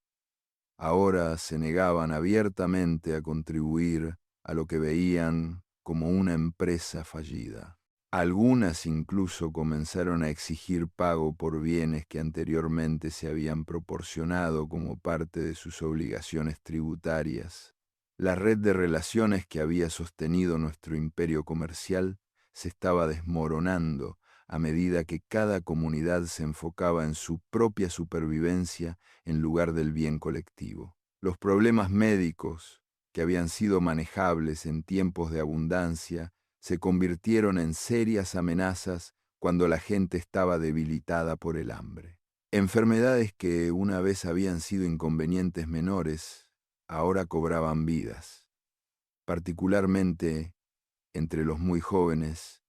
ahora se negaban abiertamente a contribuir a lo que veían como una empresa fallida. Algunas incluso comenzaron a exigir pago por bienes que anteriormente se habían proporcionado como parte de sus obligaciones tributarias. La red de relaciones que había sostenido nuestro imperio comercial se estaba desmoronando a medida que cada comunidad se enfocaba en su propia supervivencia en lugar del bien colectivo. Los problemas médicos, que habían sido manejables en tiempos de abundancia, se convirtieron en serias amenazas cuando la gente estaba debilitada por el hambre. Enfermedades que una vez habían sido inconvenientes menores, ahora cobraban vidas, particularmente entre los muy jóvenes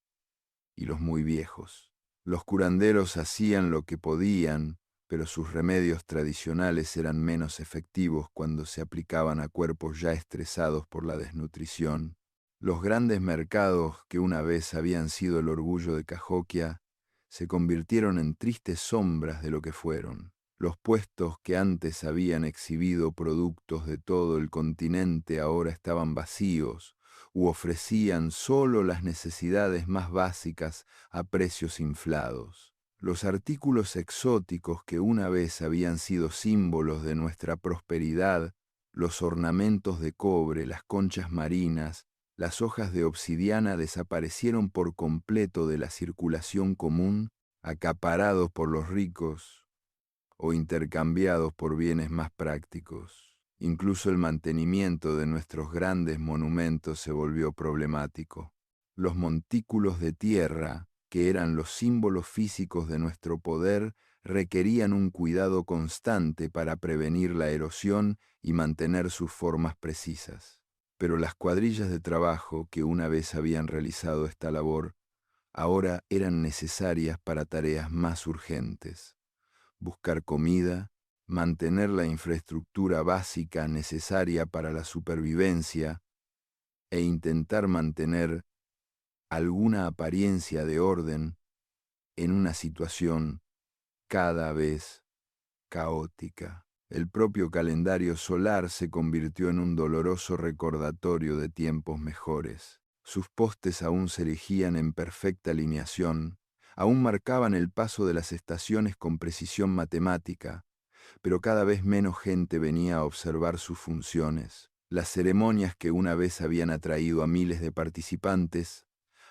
y los muy viejos. Los curanderos hacían lo que podían, pero sus remedios tradicionales eran menos efectivos cuando se aplicaban a cuerpos ya estresados por la desnutrición. Los grandes mercados que una vez habían sido el orgullo de Cahokia se convirtieron en tristes sombras de lo que fueron. Los puestos que antes habían exhibido productos de todo el continente ahora estaban vacíos u ofrecían solo las necesidades más básicas a precios inflados. Los artículos exóticos que una vez habían sido símbolos de nuestra prosperidad, los ornamentos de cobre, las conchas marinas, las hojas de obsidiana desaparecieron por completo de la circulación común, acaparados por los ricos o intercambiados por bienes más prácticos. Incluso el mantenimiento de nuestros grandes monumentos se volvió problemático. Los montículos de tierra, que eran los símbolos físicos de nuestro poder, requerían un cuidado constante para prevenir la erosión y mantener sus formas precisas. Pero las cuadrillas de trabajo que una vez habían realizado esta labor, ahora eran necesarias para tareas más urgentes: buscar comida, mantener la infraestructura básica necesaria para la supervivencia e intentar mantener alguna apariencia de orden en una situación cada vez caótica. El propio calendario solar se convirtió en un doloroso recordatorio de tiempos mejores. Sus postes aún se erigían en perfecta alineación, aún marcaban el paso de las estaciones con precisión matemática, pero cada vez menos gente venía a observar sus funciones. Las ceremonias que una vez habían atraído a miles de participantes,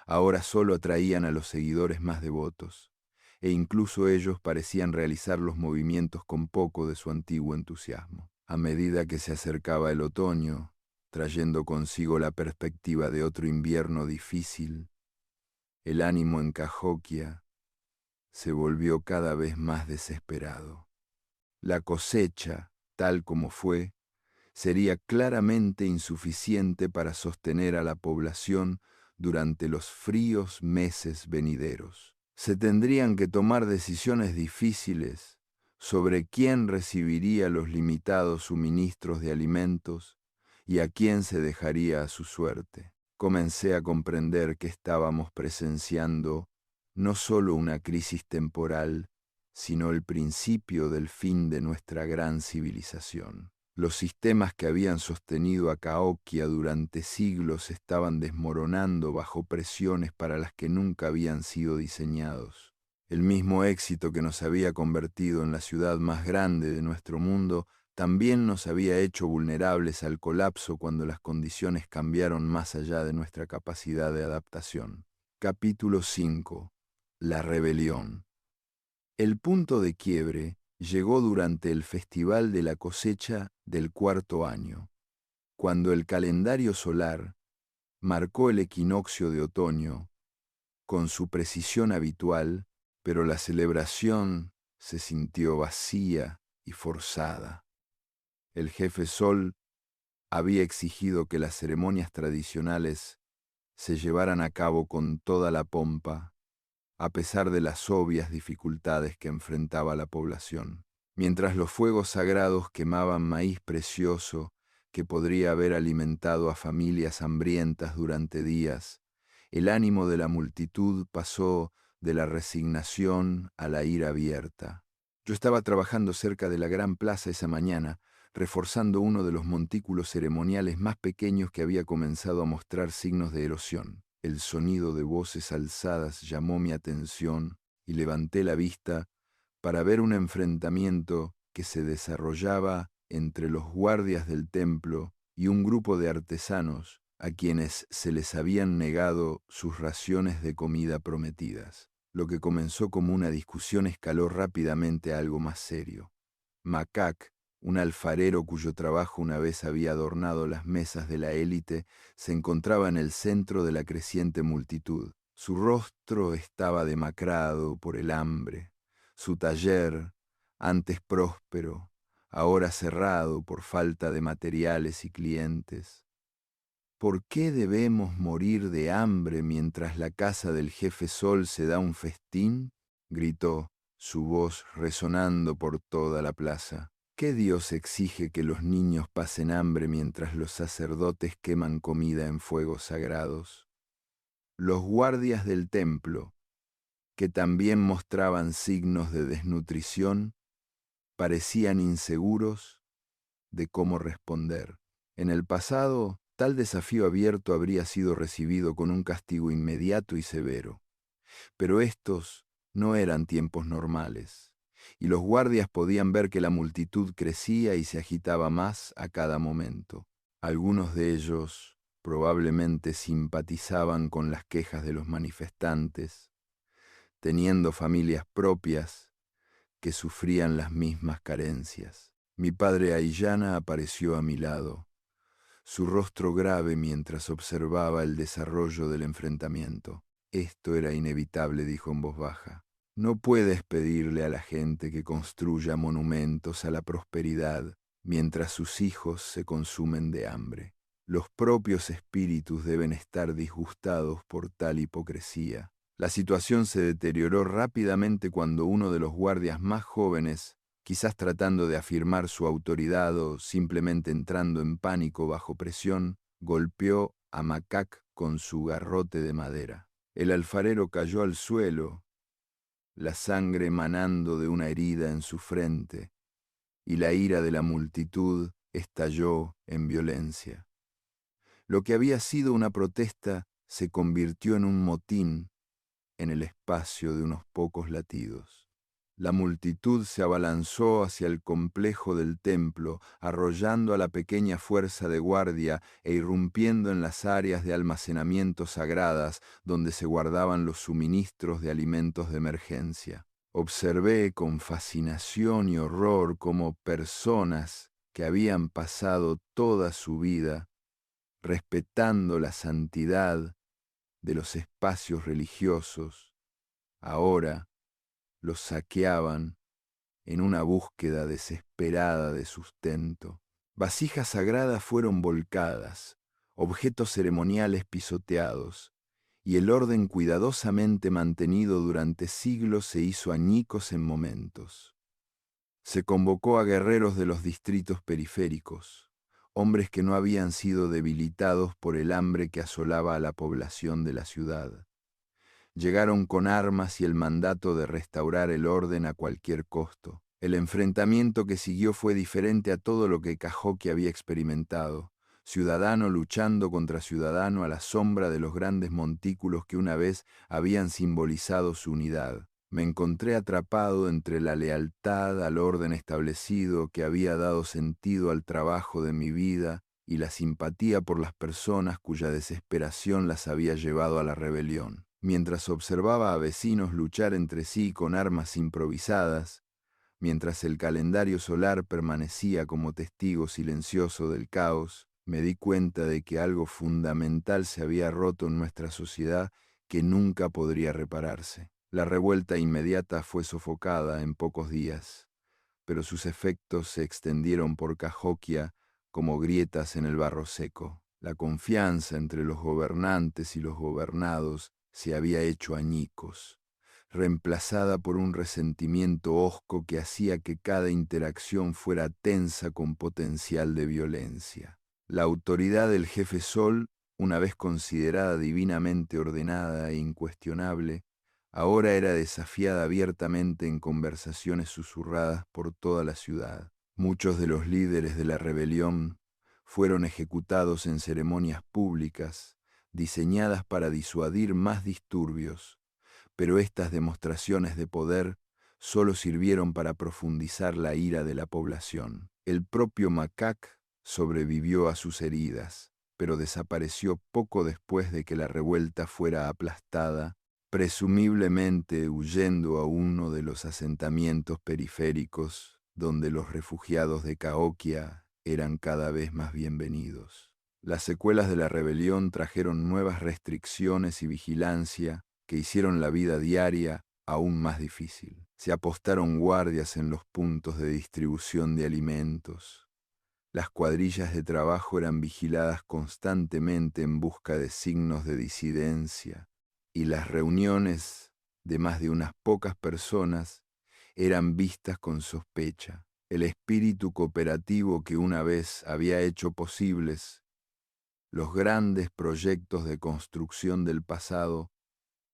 ahora solo atraían a los seguidores más devotos, e incluso ellos parecían realizar los movimientos con poco de su antiguo entusiasmo. A medida que se acercaba el otoño, trayendo consigo la perspectiva de otro invierno difícil, el ánimo en Cahokia se volvió cada vez más desesperado. La cosecha, tal como fue, sería claramente insuficiente para sostener a la población durante los fríos meses venideros. Se tendrían que tomar decisiones difíciles sobre quién recibiría los limitados suministros de alimentos y a quién se dejaría a su suerte. Comencé a comprender que estábamos presenciando no solo una crisis temporal, sino el principio del fin de nuestra gran civilización. Los sistemas que habían sostenido a Cahokia durante siglos estaban desmoronando bajo presiones para las que nunca habían sido diseñados. El mismo éxito que nos había convertido en la ciudad más grande de nuestro mundo también nos había hecho vulnerables al colapso cuando las condiciones cambiaron más allá de nuestra capacidad de adaptación. Capítulo 5. La rebelión. El punto de quiebre llegó durante el Festival de la Cosecha del cuarto año, cuando el calendario solar marcó el equinoccio de otoño con su precisión habitual, pero la celebración se sintió vacía y forzada. El jefe Sol había exigido que las ceremonias tradicionales se llevaran a cabo con toda la pompa, a pesar de las obvias dificultades que enfrentaba la población. Mientras los fuegos sagrados quemaban maíz precioso que podría haber alimentado a familias hambrientas durante días, el ánimo de la multitud pasó de la resignación a la ira abierta. Yo estaba trabajando cerca de la gran plaza esa mañana, reforzando uno de los montículos ceremoniales más pequeños que había comenzado a mostrar signos de erosión. El sonido de voces alzadas llamó mi atención y levanté la vista para ver un enfrentamiento que se desarrollaba entre los guardias del templo y un grupo de artesanos a quienes se les habían negado sus raciones de comida prometidas. Lo que comenzó como una discusión escaló rápidamente a algo más serio. Macac, un alfarero cuyo trabajo una vez había adornado las mesas de la élite, se encontraba en el centro de la creciente multitud. Su rostro estaba demacrado por el hambre. Su taller, antes próspero, ahora cerrado por falta de materiales y clientes. ¿Por qué debemos morir de hambre mientras la casa del jefe Sol se da un festín? Gritó, su voz resonando por toda la plaza. ¿Qué Dios exige que los niños pasen hambre mientras los sacerdotes queman comida en fuegos sagrados? Los guardias del templo, que también mostraban signos de desnutrición, parecían inseguros de cómo responder. En el pasado, tal desafío abierto habría sido recibido con un castigo inmediato y severo, pero estos no eran tiempos normales, y los guardias podían ver que la multitud crecía y se agitaba más a cada momento. Algunos de ellos probablemente simpatizaban con las quejas de los manifestantes, teniendo familias propias que sufrían las mismas carencias. Mi padre Aillana apareció a mi lado, su rostro grave mientras observaba el desarrollo del enfrentamiento. Esto era inevitable, dijo en voz baja. No puedes pedirle a la gente que construya monumentos a la prosperidad mientras sus hijos se consumen de hambre. Los propios espíritus deben estar disgustados por tal hipocresía. La situación se deterioró rápidamente cuando uno de los guardias más jóvenes, quizás tratando de afirmar su autoridad o simplemente entrando en pánico bajo presión, golpeó a Macac con su garrote de madera. El alfarero cayó al suelo, la sangre manando de una herida en su frente, y la ira de la multitud estalló en violencia. Lo que había sido una protesta se convirtió en un motín en el espacio de unos pocos latidos. La multitud se abalanzó hacia el complejo del templo, arrollando a la pequeña fuerza de guardia e irrumpiendo en las áreas de almacenamiento sagradas donde se guardaban los suministros de alimentos de emergencia. Observé con fascinación y horror cómo personas que habían pasado toda su vida respetando la santidad de los espacios religiosos, ahora los saqueaban en una búsqueda desesperada de sustento. Vasijas sagradas fueron volcadas, objetos ceremoniales pisoteados, y el orden cuidadosamente mantenido durante siglos se hizo añicos en momentos. Se convocó a guerreros de los distritos periféricos, hombres que no habían sido debilitados por el hambre que asolaba a la población de la ciudad. Llegaron con armas y el mandato de restaurar el orden a cualquier costo. El enfrentamiento que siguió fue diferente a todo lo que Cahokia había experimentado, ciudadano luchando contra ciudadano a la sombra de los grandes montículos que una vez habían simbolizado su unidad. Me encontré atrapado entre la lealtad al orden establecido que había dado sentido al trabajo de mi vida y la simpatía por las personas cuya desesperación las había llevado a la rebelión. Mientras observaba a vecinos luchar entre sí con armas improvisadas, mientras el calendario solar permanecía como testigo silencioso del caos, Me di cuenta de que algo fundamental se había roto en nuestra sociedad que nunca podría repararse. La revuelta inmediata fue sofocada en pocos días, pero sus efectos se extendieron por Cahokia como grietas en el barro seco. La confianza entre los gobernantes y los gobernados se había hecho añicos, reemplazada por un resentimiento hosco que hacía que cada interacción fuera tensa con potencial de violencia. La autoridad del jefe Sol, una vez considerada divinamente ordenada e incuestionable, ahora era desafiada abiertamente en conversaciones susurradas por toda la ciudad. Muchos de los líderes de la rebelión fueron ejecutados en ceremonias públicas, diseñadas para disuadir más disturbios, pero estas demostraciones de poder solo sirvieron para profundizar la ira de la población. El propio Macac sobrevivió a sus heridas, pero desapareció poco después de que la revuelta fuera aplastada, presumiblemente huyendo a uno de los asentamientos periféricos donde los refugiados de Cahokia eran cada vez más bienvenidos. Las secuelas de la rebelión trajeron nuevas restricciones y vigilancia que hicieron la vida diaria aún más difícil. Se apostaron guardias en los puntos de distribución de alimentos. Las cuadrillas de trabajo eran vigiladas constantemente en busca de signos de disidencia, y las reuniones de más de unas pocas personas eran vistas con sospecha. El espíritu cooperativo que una vez había hecho posibles los grandes proyectos de construcción del pasado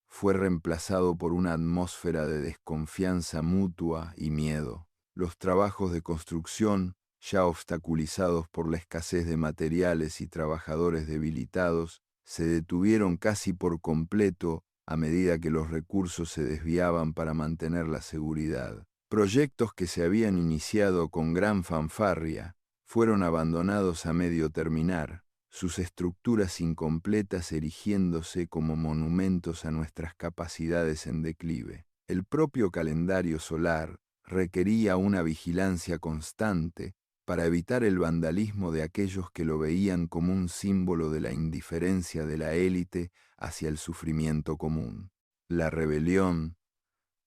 fue reemplazado por una atmósfera de desconfianza mutua y miedo. Los trabajos de construcción, ya obstaculizados por la escasez de materiales y trabajadores debilitados, se detuvieron casi por completo a medida que los recursos se desviaban para mantener la seguridad. Proyectos que se habían iniciado con gran fanfarria fueron abandonados a medio terminar, sus estructuras incompletas erigiéndose como monumentos a nuestras capacidades en declive. El propio calendario solar requería una vigilancia constante para evitar el vandalismo de aquellos que lo veían como un símbolo de la indiferencia de la élite hacia el sufrimiento común. La rebelión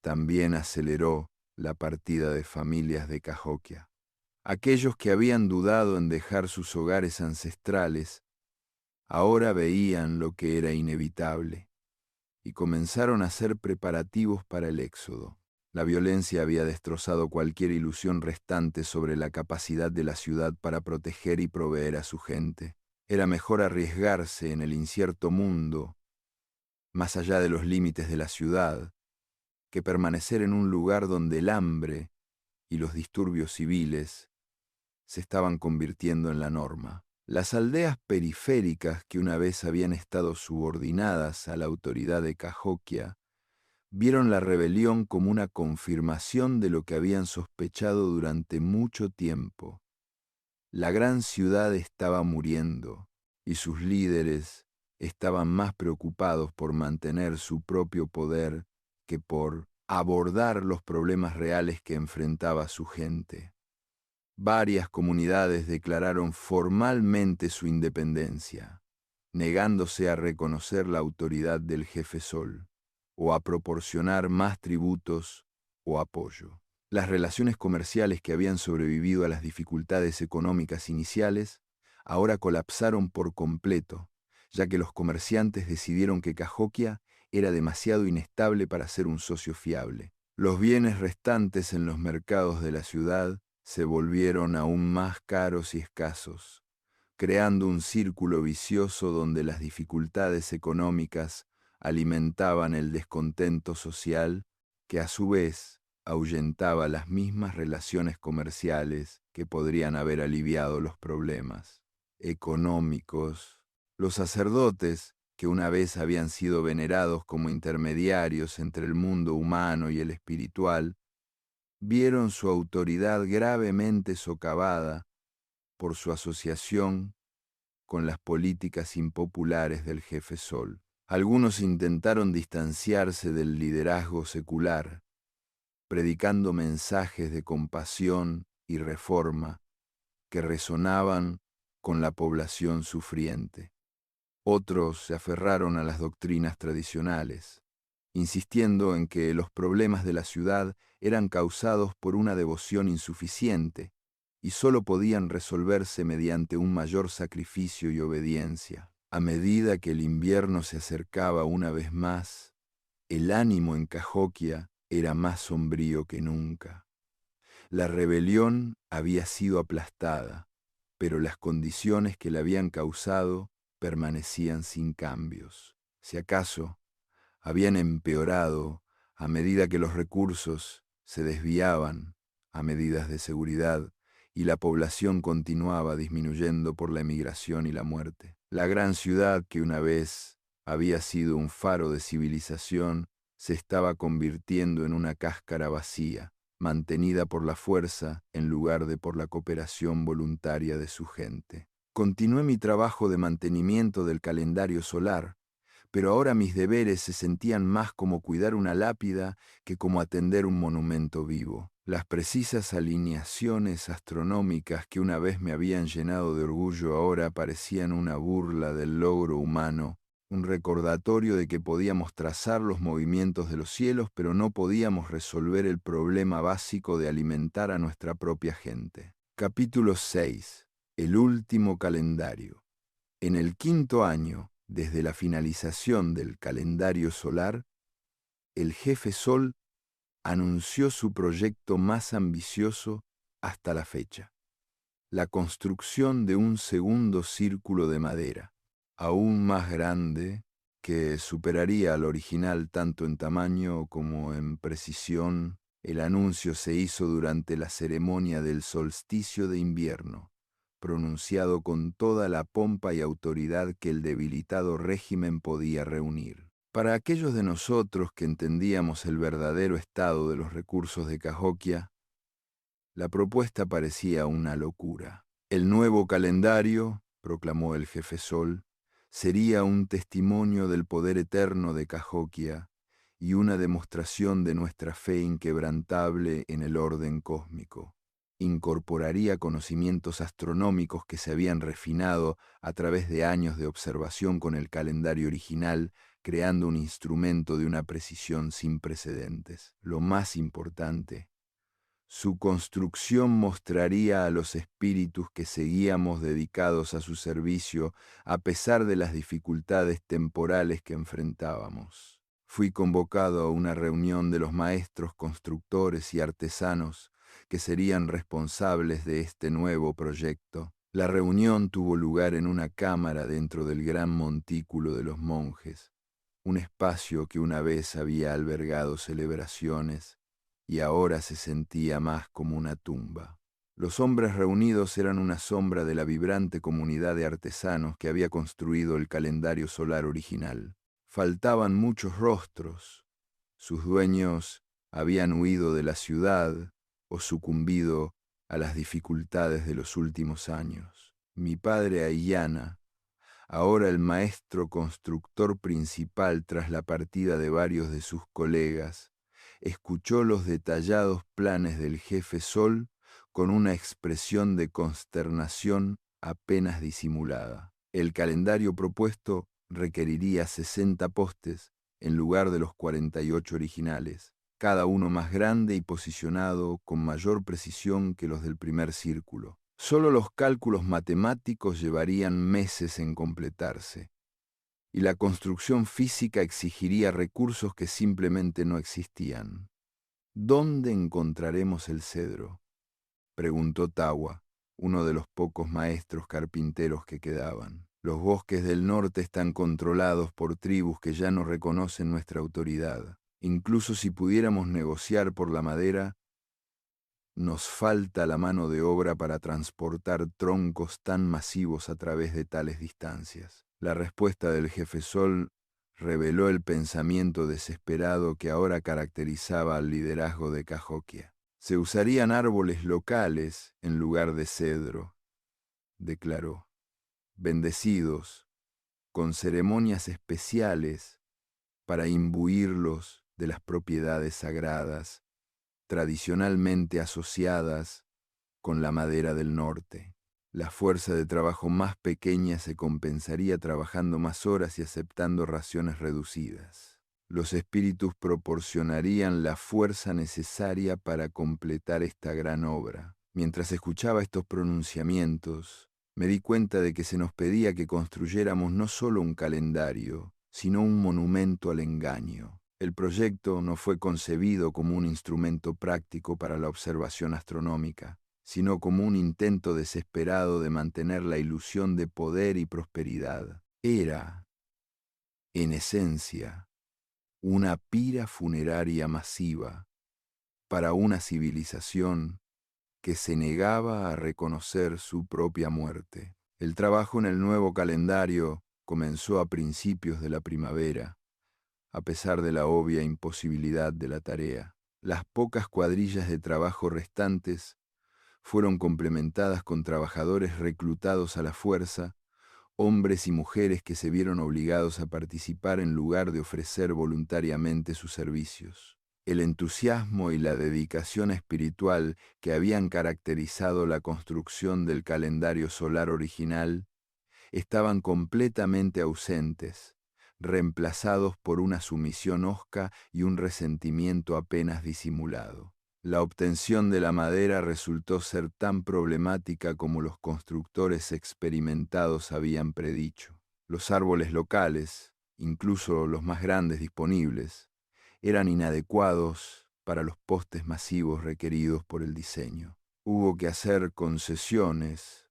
también aceleró la partida de familias de Cahokia. Aquellos que habían dudado en dejar sus hogares ancestrales, ahora veían lo que era inevitable y comenzaron a hacer preparativos para el éxodo. La violencia había destrozado cualquier ilusión restante sobre la capacidad de la ciudad para proteger y proveer a su gente. Era mejor arriesgarse en el incierto mundo, más allá de los límites de la ciudad, que permanecer en un lugar donde el hambre y los disturbios civiles se estaban convirtiendo en la norma. Las aldeas periféricas que una vez habían estado subordinadas a la autoridad de Cahokia vieron la rebelión como una confirmación de lo que habían sospechado durante mucho tiempo. La gran ciudad estaba muriendo y sus líderes estaban más preocupados por mantener su propio poder que por abordar los problemas reales que enfrentaba su gente. Varias comunidades declararon formalmente su independencia, negándose a reconocer la autoridad del jefe Sol, o a proporcionar más tributos o apoyo. Las relaciones comerciales que habían sobrevivido a las dificultades económicas iniciales ahora colapsaron por completo, ya que los comerciantes decidieron que Cahokia era demasiado inestable para ser un socio fiable. Los bienes restantes en los mercados de la ciudad se volvieron aún más caros y escasos, creando un círculo vicioso donde las dificultades económicas alimentaban el descontento social que a su vez ahuyentaba las mismas relaciones comerciales que podrían haber aliviado los problemas económicos. Los sacerdotes, que una vez habían sido venerados como intermediarios entre el mundo humano y el espiritual, vieron su autoridad gravemente socavada por su asociación con las políticas impopulares del jefe Sol. Algunos intentaron distanciarse del liderazgo secular, predicando mensajes de compasión y reforma que resonaban con la población sufriente. Otros se aferraron a las doctrinas tradicionales, insistiendo en que los problemas de la ciudad eran causados por una devoción insuficiente y sólo podían resolverse mediante un mayor sacrificio y obediencia. A medida que el invierno se acercaba una vez más, el ánimo en Cahokia era más sombrío que nunca. La rebelión había sido aplastada, pero las condiciones que la habían causado permanecían sin cambios. Si acaso, habían empeorado a medida que los recursos se desviaban a medidas de seguridad y la población continuaba disminuyendo por la emigración y la muerte. La gran ciudad que una vez había sido un faro de civilización se estaba convirtiendo en una cáscara vacía, mantenida por la fuerza en lugar de por la cooperación voluntaria de su gente. Continué mi trabajo de mantenimiento del calendario solar, pero ahora mis deberes se sentían más como cuidar una lápida que como atender un monumento vivo. Las precisas alineaciones astronómicas que una vez me habían llenado de orgullo ahora parecían una burla del logro humano, un recordatorio de que podíamos trazar los movimientos de los cielos, pero no podíamos resolver el problema básico de alimentar a nuestra propia gente. Capítulo 6. El último calendario. En el 5.º año, desde la finalización del calendario solar, el jefe Sol anunció su proyecto más ambicioso hasta la fecha: la construcción de un segundo círculo de madera, aún más grande, que superaría al original tanto en tamaño como en precisión. El anuncio se hizo durante la ceremonia del solsticio de invierno, pronunciado con toda la pompa y autoridad que el debilitado régimen podía reunir. Para aquellos de nosotros que entendíamos el verdadero estado de los recursos de Cahokia, la propuesta parecía una locura. El nuevo calendario, proclamó el jefe Sol, sería un testimonio del poder eterno de Cahokia y una demostración de nuestra fe inquebrantable en el orden cósmico. Incorporaría conocimientos astronómicos que se habían refinado a través de años de observación con el calendario original, creando un instrumento de una precisión sin precedentes. Lo más importante, su construcción mostraría a los espíritus que seguíamos dedicados a su servicio a pesar de las dificultades temporales que enfrentábamos. Fui convocado a una reunión de los maestros constructores y artesanos que serían responsables de este nuevo proyecto. La reunión tuvo lugar en una cámara dentro del gran montículo de los monjes, un espacio que una vez había albergado celebraciones y ahora se sentía más como una tumba. Los hombres reunidos eran una sombra de la vibrante comunidad de artesanos que había construido el calendario solar original. Faltaban muchos rostros. Sus dueños habían huido de la ciudad o sucumbido a las dificultades de los últimos años. Mi padre Aiyana, ahora el maestro constructor principal tras la partida de varios de sus colegas, escuchó los detallados planes del jefe Sol con una expresión de consternación apenas disimulada. El calendario propuesto requeriría 60 postes en lugar de los 48 originales, cada uno más grande y posicionado con mayor precisión que los del primer círculo. Solo los cálculos matemáticos llevarían meses en completarse, y la construcción física exigiría recursos que simplemente no existían. ¿Dónde encontraremos el cedro?, preguntó Tawa, uno de los pocos maestros carpinteros que quedaban. Los bosques del norte están controlados por tribus que ya no reconocen nuestra autoridad. Incluso si pudiéramos negociar por la madera, nos falta la mano de obra para transportar troncos tan masivos a través de tales distancias. La respuesta del jefe Sol reveló el pensamiento desesperado que ahora caracterizaba al liderazgo de Cahokia. Se usarían árboles locales en lugar de cedro, declaró, bendecidos, con ceremonias especiales para imbuirlos de las propiedades sagradas tradicionalmente asociadas con la madera del norte. La fuerza de trabajo más pequeña se compensaría trabajando más horas y aceptando raciones reducidas. Los espíritus proporcionarían la fuerza necesaria para completar esta gran obra. Mientras escuchaba estos pronunciamientos, me di cuenta de que se nos pedía que construyéramos no solo un calendario, sino un monumento al engaño. El proyecto no fue concebido como un instrumento práctico para la observación astronómica, sino como un intento desesperado de mantener la ilusión de poder y prosperidad. Era, en esencia, una pira funeraria masiva para una civilización que se negaba a reconocer su propia muerte. El trabajo en el nuevo calendario comenzó a principios de la primavera, a pesar de la obvia imposibilidad de la tarea. Las pocas cuadrillas de trabajo restantes fueron complementadas con trabajadores reclutados a la fuerza, hombres y mujeres que se vieron obligados a participar en lugar de ofrecer voluntariamente sus servicios. El entusiasmo y la dedicación espiritual que habían caracterizado la construcción del calendario solar original estaban completamente ausentes, reemplazados por una sumisión hosca y un resentimiento apenas disimulado. La obtención de la madera resultó ser tan problemática como los constructores experimentados habían predicho. Los árboles locales, incluso los más grandes disponibles, eran inadecuados para los postes masivos requeridos por el diseño. Hubo que hacer concesiones,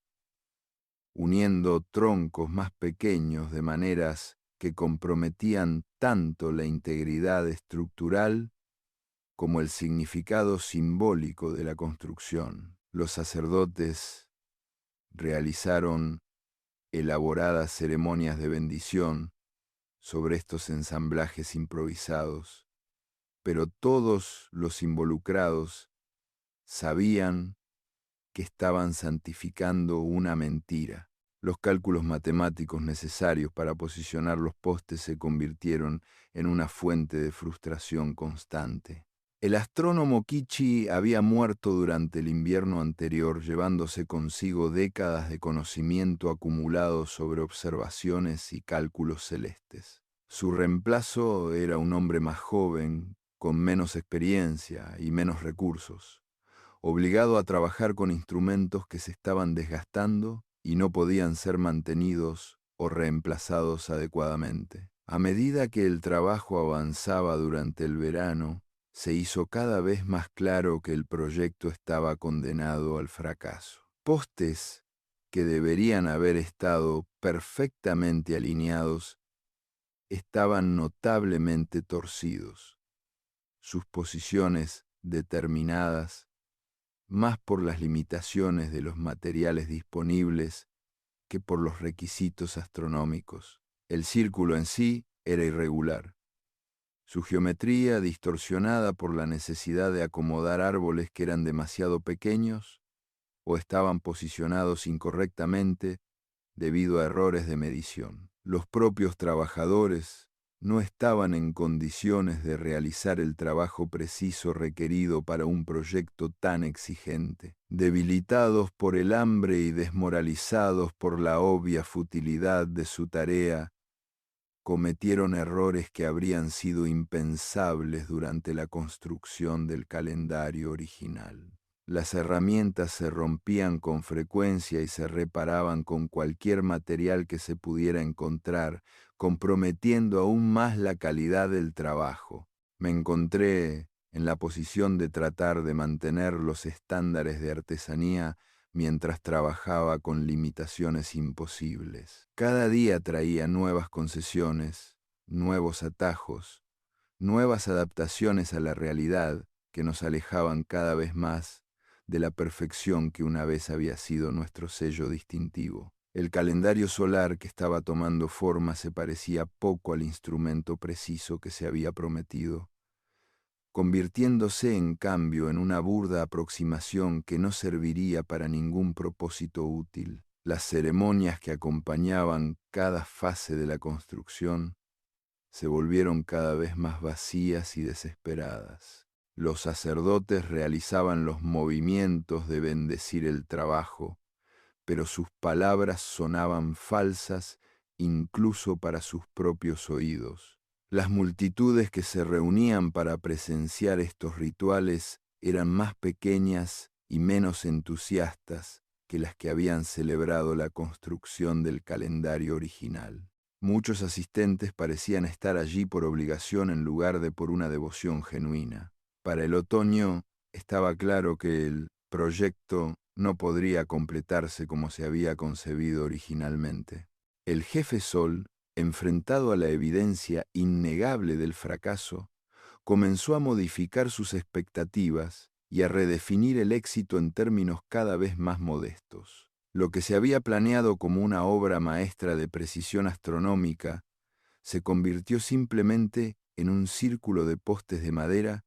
uniendo troncos más pequeños de maneras que comprometían tanto la integridad estructural como el significado simbólico de la construcción. Los sacerdotes realizaron elaboradas ceremonias de bendición sobre estos ensamblajes improvisados, pero todos los involucrados sabían que estaban santificando una mentira. Los cálculos matemáticos necesarios para posicionar los postes se convirtieron en una fuente de frustración constante. El astrónomo Kichi había muerto durante el invierno anterior, llevándose consigo décadas de conocimiento acumulado sobre observaciones y cálculos celestes. Su reemplazo era un hombre más joven, con menos experiencia y menos recursos, obligado a trabajar con instrumentos que se estaban desgastando y no podían ser mantenidos o reemplazados adecuadamente. A medida que el trabajo avanzaba durante el verano, se hizo cada vez más claro que el proyecto estaba condenado al fracaso. Postes que deberían haber estado perfectamente alineados estaban notablemente torcidos, sus posiciones determinadas más por las limitaciones de los materiales disponibles que por los requisitos astronómicos. El círculo en sí era irregular, su geometría distorsionada por la necesidad de acomodar árboles que eran demasiado pequeños o estaban posicionados incorrectamente debido a errores de medición. Los propios trabajadores no estaban en condiciones de realizar el trabajo preciso requerido para un proyecto tan exigente. Debilitados por el hambre y desmoralizados por la obvia futilidad de su tarea, cometieron errores que habrían sido impensables durante la construcción del calendario original. Las herramientas se rompían con frecuencia y se reparaban con cualquier material que se pudiera encontrar, comprometiendo aún más la calidad del trabajo. Me encontré en la posición de tratar de mantener los estándares de artesanía mientras trabajaba con limitaciones imposibles. Cada día traía nuevas concesiones, nuevos atajos, nuevas adaptaciones a la realidad que nos alejaban cada vez más de la perfección que una vez había sido nuestro sello distintivo. El calendario solar que estaba tomando forma se parecía poco al instrumento preciso que se había prometido, convirtiéndose en cambio en una burda aproximación que no serviría para ningún propósito útil. Las ceremonias que acompañaban cada fase de la construcción se volvieron cada vez más vacías y desesperadas. Los sacerdotes realizaban los movimientos de bendecir el trabajo, pero sus palabras sonaban falsas incluso para sus propios oídos. Las multitudes que se reunían para presenciar estos rituales eran más pequeñas y menos entusiastas que las que habían celebrado la construcción del calendario original. Muchos asistentes parecían estar allí por obligación en lugar de por una devoción genuina. Para el otoño estaba claro que el proyecto no podría completarse como se había concebido originalmente. El jefe Sol, enfrentado a la evidencia innegable del fracaso, comenzó a modificar sus expectativas y a redefinir el éxito en términos cada vez más modestos. Lo que se había planeado como una obra maestra de precisión astronómica se convirtió simplemente en un círculo de postes de madera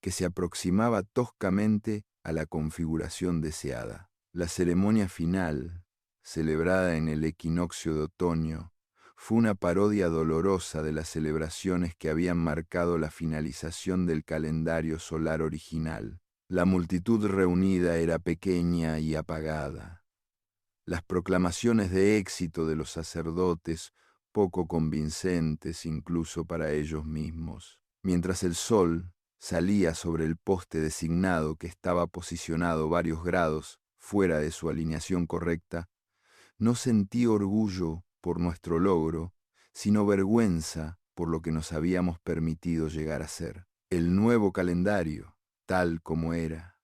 que se aproximaba toscamente a la configuración deseada. La ceremonia final, celebrada en el equinoccio de otoño, fue una parodia dolorosa de las celebraciones que habían marcado la finalización del calendario solar original. La multitud reunida era pequeña y apagada. Las proclamaciones de éxito de los sacerdotes poco convincentes incluso para ellos mismos. Mientras el sol salía sobre el poste designado que estaba posicionado varios grados fuera de su alineación correcta, no sentí orgullo por nuestro logro, sino vergüenza por lo que nos habíamos permitido llegar a ser. El nuevo calendario, tal como era,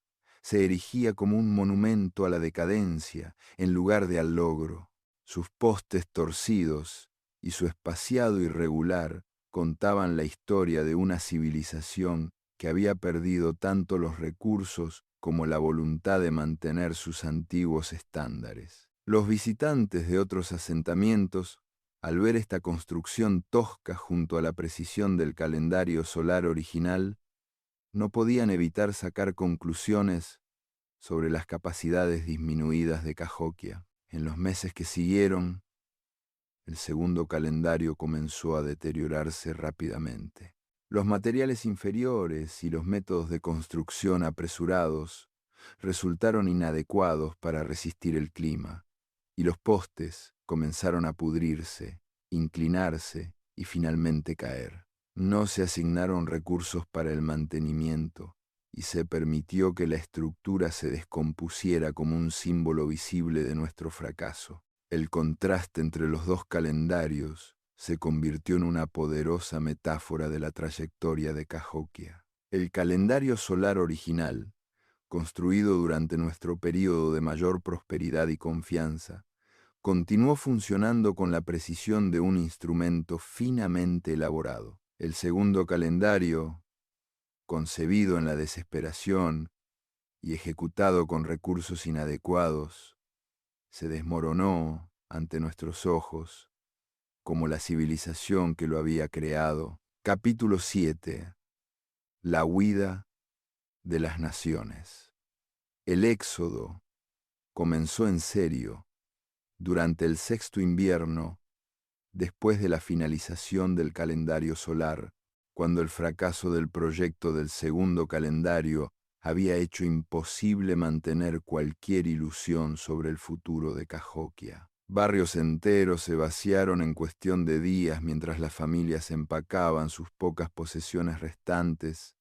se erigía como un monumento a la decadencia en lugar de al logro. Sus postes torcidos y su espaciado irregular contaban la historia de una civilización que había perdido tanto los recursos como la voluntad de mantener sus antiguos estándares. Los visitantes de otros asentamientos, al ver esta construcción tosca junto a la precisión del calendario solar original, no podían evitar sacar conclusiones sobre las capacidades disminuidas de Cahokia. En los meses que siguieron, el segundo calendario comenzó a deteriorarse rápidamente. Los materiales inferiores y los métodos de construcción apresurados resultaron inadecuados para resistir el clima, y los postes comenzaron a pudrirse, inclinarse y finalmente caer. No se asignaron recursos para el mantenimiento y se permitió que la estructura se descompusiera como un símbolo visible de nuestro fracaso. El contraste entre los dos calendarios se convirtió en una poderosa metáfora de la trayectoria de Cahokia. El calendario solar original, construido durante nuestro período de mayor prosperidad y confianza, continuó funcionando con la precisión de un instrumento finamente elaborado. El segundo calendario, concebido en la desesperación y ejecutado con recursos inadecuados, se desmoronó ante nuestros ojos, como la civilización que lo había creado. Capítulo 7. La huida de las naciones. El éxodo comenzó en serio durante el sexto invierno, después de la finalización del calendario solar, cuando el fracaso del proyecto del segundo calendario había hecho imposible mantener cualquier ilusión sobre el futuro de Cahokia. Barrios enteros se vaciaron en cuestión de días mientras las familias empacaban sus pocas posesiones restantes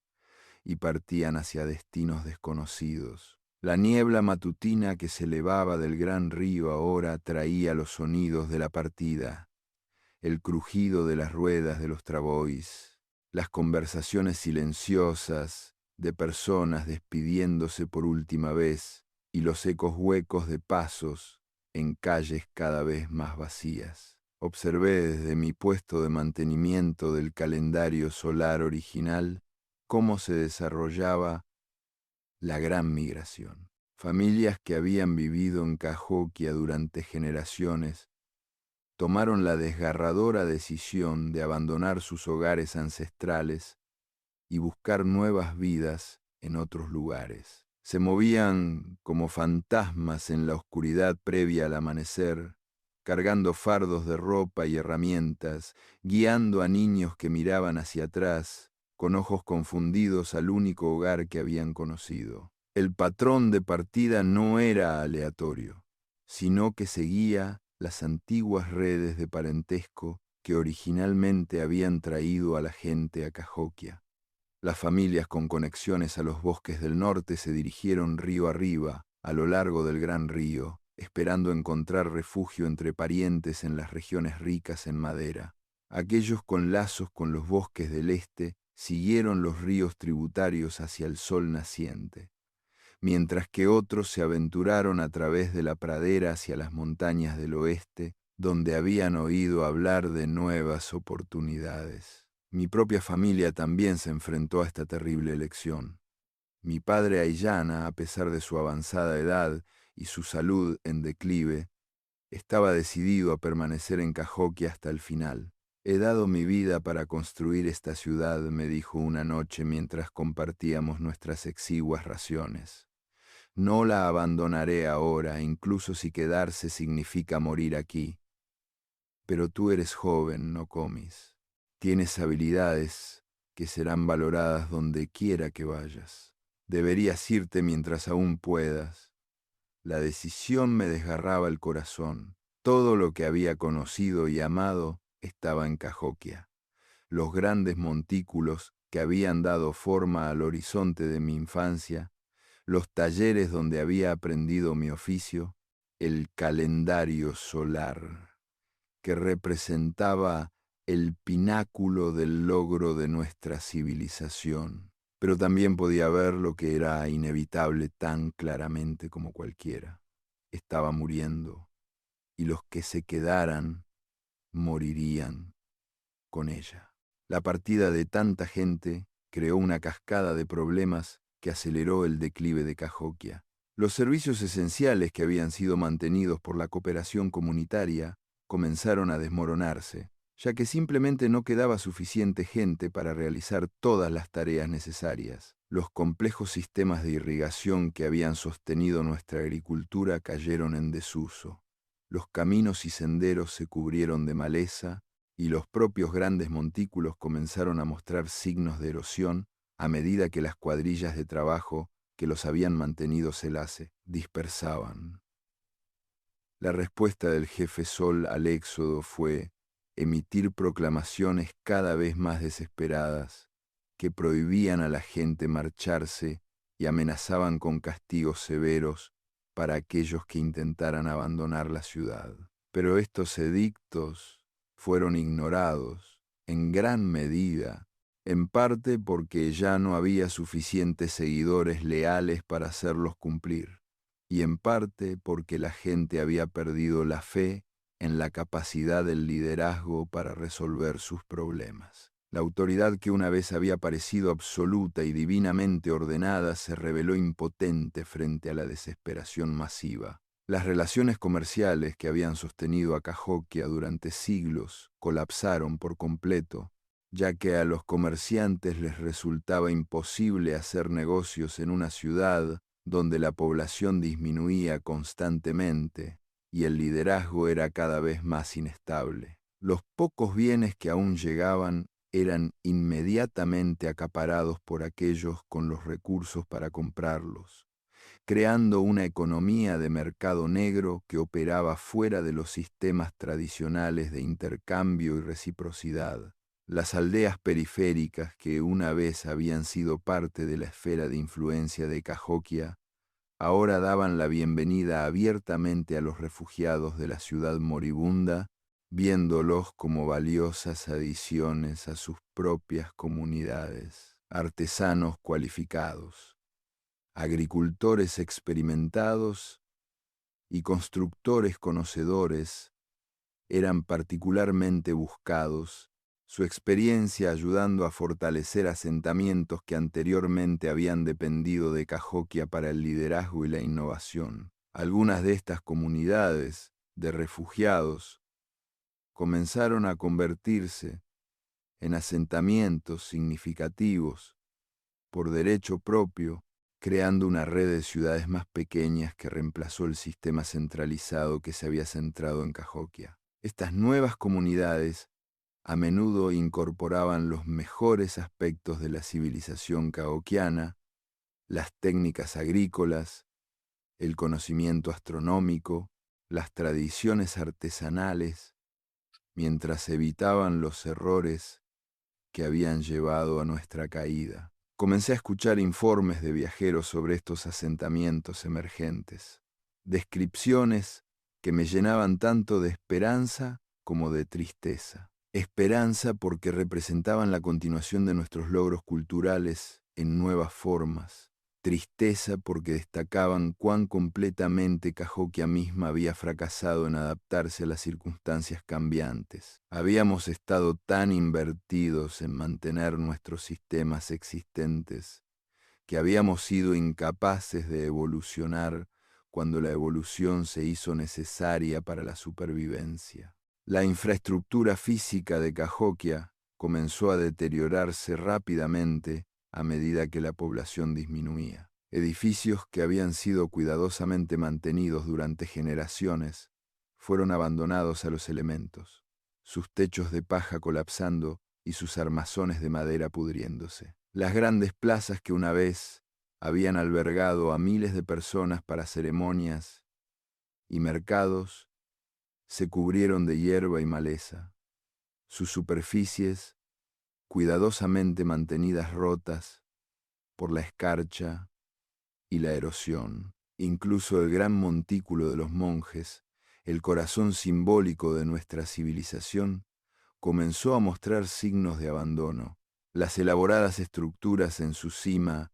y partían hacia destinos desconocidos. La niebla matutina que se elevaba del gran río ahora traía los sonidos de la partida, el crujido de las ruedas de los travois, las conversaciones silenciosas de personas despidiéndose por última vez y los ecos huecos de pasos en calles cada vez más vacías. Observé desde mi puesto de mantenimiento del calendario solar original cómo se desarrollaba la gran migración. Familias que habían vivido en Cahokia durante generaciones tomaron la desgarradora decisión de abandonar sus hogares ancestrales y buscar nuevas vidas en otros lugares. Se movían como fantasmas en la oscuridad previa al amanecer, cargando fardos de ropa y herramientas, guiando a niños que miraban hacia atrás, con ojos confundidos al único hogar que habían conocido. El patrón de partida no era aleatorio, sino que seguía las antiguas redes de parentesco que originalmente habían traído a la gente a Cahokia. Las familias con conexiones a los bosques del norte se dirigieron río arriba, a lo largo del gran río, esperando encontrar refugio entre parientes en las regiones ricas en madera. Aquellos con lazos con los bosques del este siguieron los ríos tributarios hacia el sol naciente, mientras que otros se aventuraron a través de la pradera hacia las montañas del oeste, donde habían oído hablar de nuevas oportunidades. Mi propia familia también se enfrentó a esta terrible elección. Mi padre Ayllana, a pesar de su avanzada edad y su salud en declive, estaba decidido a permanecer en Cahokia hasta el final. He dado mi vida para construir esta ciudad, me dijo una noche mientras compartíamos nuestras exiguas raciones. No la abandonaré ahora, incluso si quedarse significa morir aquí. Pero tú eres joven, no comis. Tienes habilidades que serán valoradas donde quiera que vayas. Deberías irte mientras aún puedas. La decisión me desgarraba el corazón. Todo lo que había conocido y amado estaba en Cahokia. Los grandes montículos que habían dado forma al horizonte de mi infancia, los talleres donde había aprendido mi oficio, el calendario solar, que representaba el pináculo del logro de nuestra civilización. Pero también podía ver lo que era inevitable tan claramente como cualquiera. Estaba muriendo, y los que se quedaran morirían con ella. La partida de tanta gente creó una cascada de problemas que aceleró el declive de Cahokia. Los servicios esenciales que habían sido mantenidos por la cooperación comunitaria comenzaron a desmoronarse, ya que simplemente no quedaba suficiente gente para realizar todas las tareas necesarias. Los complejos sistemas de irrigación que habían sostenido nuestra agricultura cayeron en desuso. Los caminos y senderos se cubrieron de maleza y los propios grandes montículos comenzaron a mostrar signos de erosión a medida que las cuadrillas de trabajo que los habían mantenido se dispersaban. La respuesta del jefe Sol al éxodo fue emitir proclamaciones cada vez más desesperadas que prohibían a la gente marcharse y amenazaban con castigos severos para aquellos que intentaran abandonar la ciudad. Pero estos edictos fueron ignorados, en gran medida, en parte porque ya no había suficientes seguidores leales para hacerlos cumplir, y en parte porque la gente había perdido la fe en la capacidad del liderazgo para resolver sus problemas. La autoridad que una vez había parecido absoluta y divinamente ordenada se reveló impotente frente a la desesperación masiva. Las relaciones comerciales que habían sostenido a Cahokia durante siglos colapsaron por completo, ya que a los comerciantes les resultaba imposible hacer negocios en una ciudad donde la población disminuía constantemente y el liderazgo era cada vez más inestable. Los pocos bienes que aún llegaban eran inmediatamente acaparados por aquellos con los recursos para comprarlos, creando una economía de mercado negro que operaba fuera de los sistemas tradicionales de intercambio y reciprocidad. Las aldeas periféricas que una vez habían sido parte de la esfera de influencia de Cahokia, ahora daban la bienvenida abiertamente a los refugiados de la ciudad moribunda, viéndolos como valiosas adiciones a sus propias comunidades. Artesanos cualificados, agricultores experimentados y constructores conocedores eran particularmente buscados, su experiencia ayudando a fortalecer asentamientos que anteriormente habían dependido de Cahokia para el liderazgo y la innovación. Algunas de estas comunidades de refugiados comenzaron a convertirse en asentamientos significativos por derecho propio, creando una red de ciudades más pequeñas que reemplazó el sistema centralizado que se había centrado en Cahokia. Estas nuevas comunidades a menudo incorporaban los mejores aspectos de la civilización cahoquiana, las técnicas agrícolas, el conocimiento astronómico, las tradiciones artesanales, mientras evitaban los errores que habían llevado a nuestra caída. Comencé a escuchar informes de viajeros sobre estos asentamientos emergentes, descripciones que me llenaban tanto de esperanza como de tristeza. Esperanza porque representaban la continuación de nuestros logros culturales en nuevas formas. Tristeza porque destacaban cuán completamente Cahokia misma había fracasado en adaptarse a las circunstancias cambiantes. Habíamos estado tan invertidos en mantener nuestros sistemas existentes que habíamos sido incapaces de evolucionar cuando la evolución se hizo necesaria para la supervivencia. La infraestructura física de Cahokia comenzó a deteriorarse rápidamente a medida que la población disminuía. Edificios que habían sido cuidadosamente mantenidos durante generaciones fueron abandonados a los elementos, sus techos de paja colapsando y sus armazones de madera pudriéndose. Las grandes plazas que una vez habían albergado a miles de personas para ceremonias y mercados se cubrieron de hierba y maleza. Sus superficies, cuidadosamente mantenidas rotas por la escarcha y la erosión. Incluso el gran montículo de los monjes, el corazón simbólico de nuestra civilización, comenzó a mostrar signos de abandono. Las elaboradas estructuras en su cima,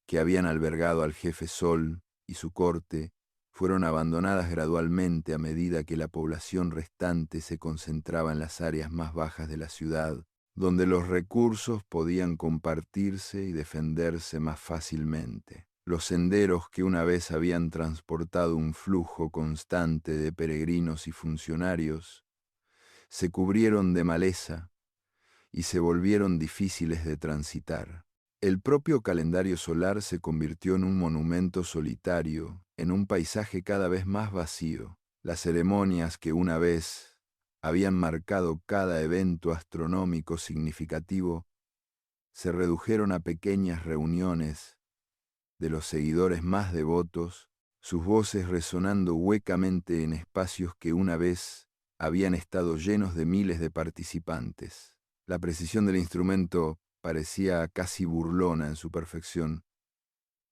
que habían albergado al jefe Sol y su corte, fueron abandonadas gradualmente a medida que la población restante se concentraba en las áreas más bajas de la ciudad, donde los recursos podían compartirse y defenderse más fácilmente. Los senderos que una vez habían transportado un flujo constante de peregrinos y funcionarios se cubrieron de maleza y se volvieron difíciles de transitar. El propio calendario solar se convirtió en un monumento solitario, en un paisaje cada vez más vacío. Las ceremonias que una vez habían marcado cada evento astronómico significativo se redujeron a pequeñas reuniones de los seguidores más devotos, sus voces resonando huecamente en espacios que una vez habían estado llenos de miles de participantes. La precisión del instrumento parecía casi burlona en su perfección,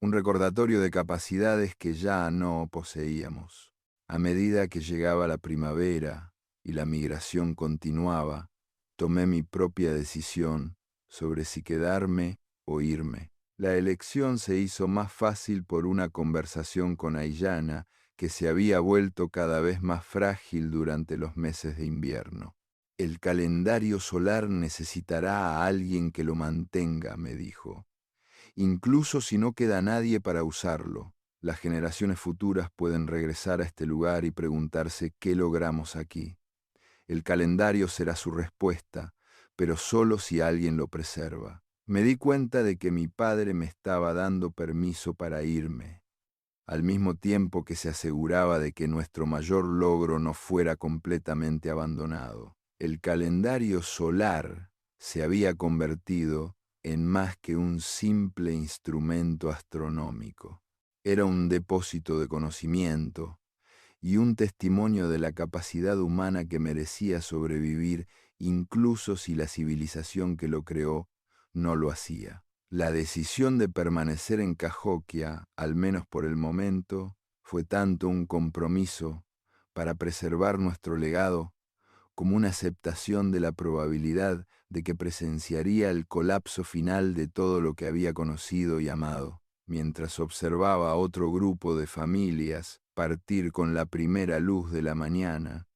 un recordatorio de capacidades que ya no poseíamos. A medida que llegaba la primavera y la migración continuaba, tomé mi propia decisión sobre si quedarme o irme. La elección se hizo más fácil por una conversación con Aiyana, que se había vuelto cada vez más frágil durante los meses de invierno. El calendario solar necesitará a alguien que lo mantenga, me dijo. Incluso si no queda nadie para usarlo, las generaciones futuras pueden regresar a este lugar y preguntarse qué logramos aquí. El calendario será su respuesta, pero solo si alguien lo preserva. Me di cuenta de que mi padre me estaba dando permiso para irme, al mismo tiempo que se aseguraba de que nuestro mayor logro no fuera completamente abandonado. El calendario solar se había convertido en más que un simple instrumento astronómico. Era un depósito de conocimiento y un testimonio de la capacidad humana que merecía sobrevivir incluso si la civilización que lo creó no lo hacía. La decisión de permanecer en Cahokia, al menos por el momento, fue tanto un compromiso para preservar nuestro legado como una aceptación de la probabilidad de que presenciaría el colapso final de todo lo que había conocido y amado, mientras observaba a otro grupo de familias partir con la primera luz de la mañana,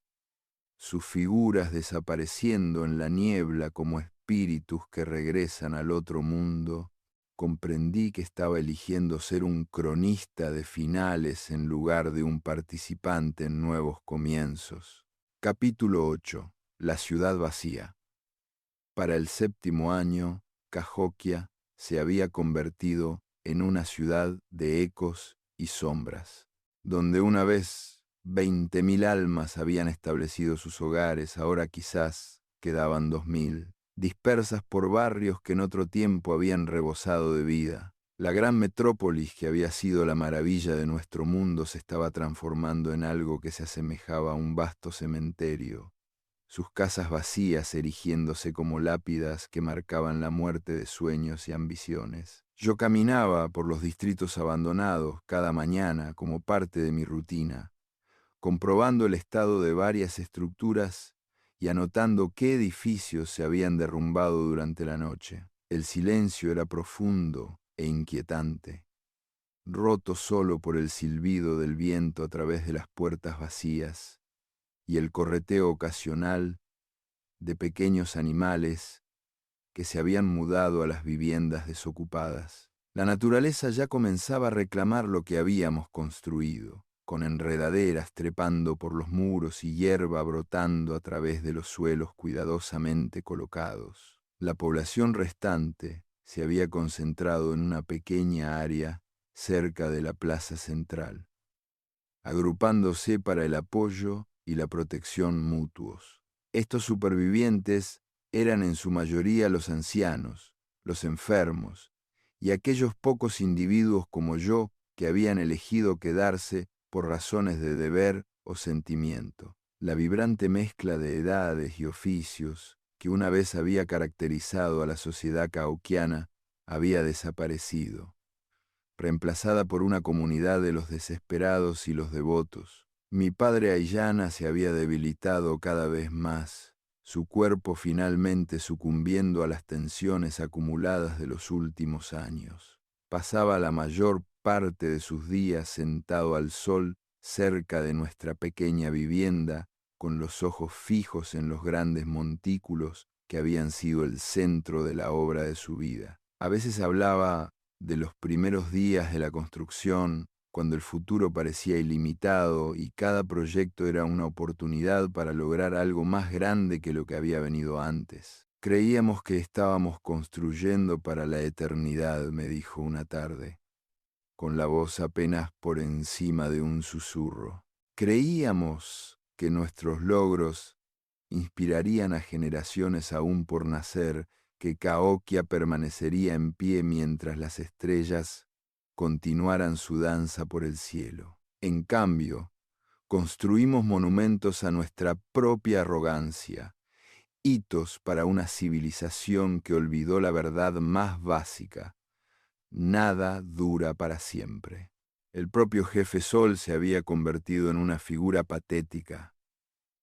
sus figuras desapareciendo en la niebla como espíritus que regresan al otro mundo. Comprendí que estaba eligiendo ser un cronista de finales en lugar de un participante en nuevos comienzos. Capítulo 8. La ciudad vacía. Para el 7º año, Cahokia se había convertido en una ciudad de ecos y sombras, donde una vez 20.000 almas habían establecido sus hogares, ahora quizás quedaban 2.000, dispersas por barrios que en otro tiempo habían rebosado de vida. La gran metrópolis que había sido la maravilla de nuestro mundo se estaba transformando en algo que se asemejaba a un vasto cementerio, sus casas vacías erigiéndose como lápidas que marcaban la muerte de sueños y ambiciones. Yo caminaba por los distritos abandonados cada mañana como parte de mi rutina, comprobando el estado de varias estructuras y anotando qué edificios se habían derrumbado durante la noche. El silencio era profundo e inquietante, roto solo por el silbido del viento a través de las puertas vacías y el correteo ocasional de pequeños animales que se habían mudado a las viviendas desocupadas. La naturaleza ya comenzaba a reclamar lo que habíamos construido, con enredaderas trepando por los muros y hierba brotando a través de los suelos cuidadosamente colocados. La población restante se había concentrado en una pequeña área cerca de la plaza central, agrupándose para el apoyo y la protección mutuos. Estos supervivientes eran en su mayoría los ancianos, los enfermos y aquellos pocos individuos como yo que habían elegido quedarse por razones de deber o sentimiento. La vibrante mezcla de edades y oficios que una vez había caracterizado a la sociedad caoquiana había desaparecido, reemplazada por una comunidad de los desesperados y los devotos. Mi padre Ayllana se había debilitado cada vez más, su cuerpo finalmente sucumbiendo a las tensiones acumuladas de los últimos años. Pasaba la mayor parte de sus días sentado al sol cerca de nuestra pequeña vivienda, con los ojos fijos en los grandes montículos que habían sido el centro de la obra de su vida. A veces hablaba de los primeros días de la construcción, cuando el futuro parecía ilimitado y cada proyecto era una oportunidad para lograr algo más grande que lo que había venido antes. Creíamos que estábamos construyendo para la eternidad, me dijo una tarde, con la voz apenas por encima de un susurro. Creíamos que nuestros logros inspirarían a generaciones aún por nacer, que Caoquia permanecería en pie mientras las estrellas continuaran su danza por el cielo. En cambio, construimos monumentos a nuestra propia arrogancia, hitos para una civilización que olvidó la verdad más básica: nada dura para siempre. El propio jefe Sol se había convertido en una figura patética,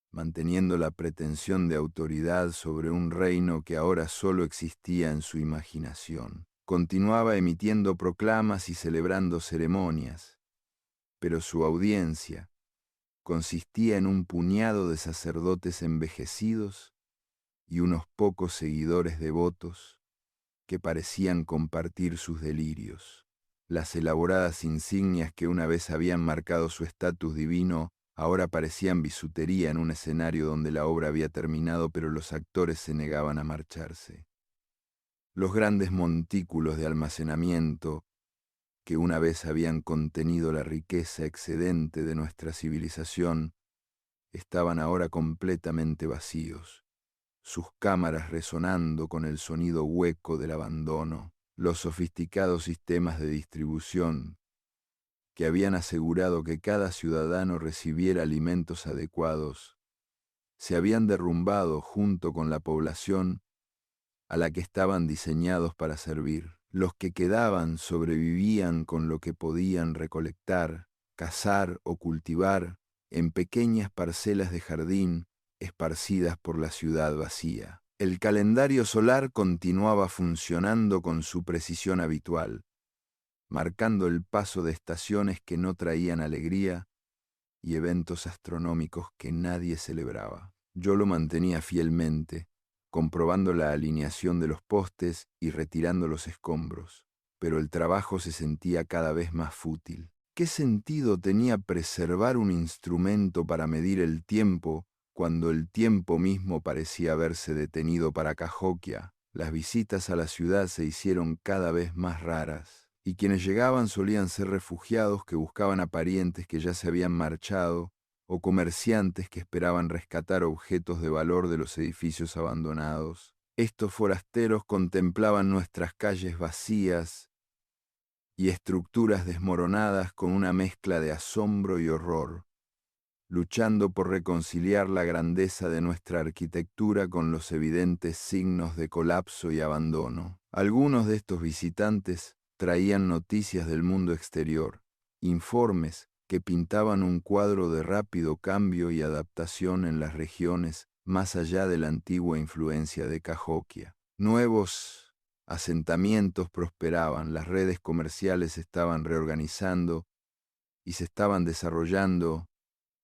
manteniendo la pretensión de autoridad sobre un reino que ahora solo existía en su imaginación. Continuaba emitiendo proclamas y celebrando ceremonias, pero su audiencia consistía en un puñado de sacerdotes envejecidos y unos pocos seguidores devotos que parecían compartir sus delirios. Las elaboradas insignias que una vez habían marcado su estatus divino ahora parecían bisutería en un escenario donde la obra había terminado, pero los actores se negaban a marcharse. Los grandes montículos de almacenamiento que una vez habían contenido la riqueza excedente de nuestra civilización estaban ahora completamente vacíos, sus cámaras resonando con el sonido hueco del abandono. Los sofisticados sistemas de distribución que habían asegurado que cada ciudadano recibiera alimentos adecuados se habían derrumbado junto con la población a la que estaban diseñados para servir. Los que quedaban sobrevivían con lo que podían recolectar, cazar o cultivar en pequeñas parcelas de jardín esparcidas por la ciudad vacía. El calendario solar continuaba funcionando con su precisión habitual, marcando el paso de estaciones que no traían alegría y eventos astronómicos que nadie celebraba. Yo lo mantenía fielmente, comprobando la alineación de los postes y retirando los escombros, pero el trabajo se sentía cada vez más fútil. ¿Qué sentido tenía preservar un instrumento para medir el tiempo cuando el tiempo mismo parecía haberse detenido para Cahokia? Las visitas a la ciudad se hicieron cada vez más raras, y quienes llegaban solían ser refugiados que buscaban a parientes que ya se habían marchado, o comerciantes que esperaban rescatar objetos de valor de los edificios abandonados. Estos forasteros contemplaban nuestras calles vacías y estructuras desmoronadas con una mezcla de asombro y horror, luchando por reconciliar la grandeza de nuestra arquitectura con los evidentes signos de colapso y abandono. Algunos de estos visitantes traían noticias del mundo exterior, informes que pintaban un cuadro de rápido cambio y adaptación en las regiones más allá de la antigua influencia de Cahokia. Nuevos asentamientos prosperaban, las redes comerciales se estaban reorganizando y se estaban desarrollando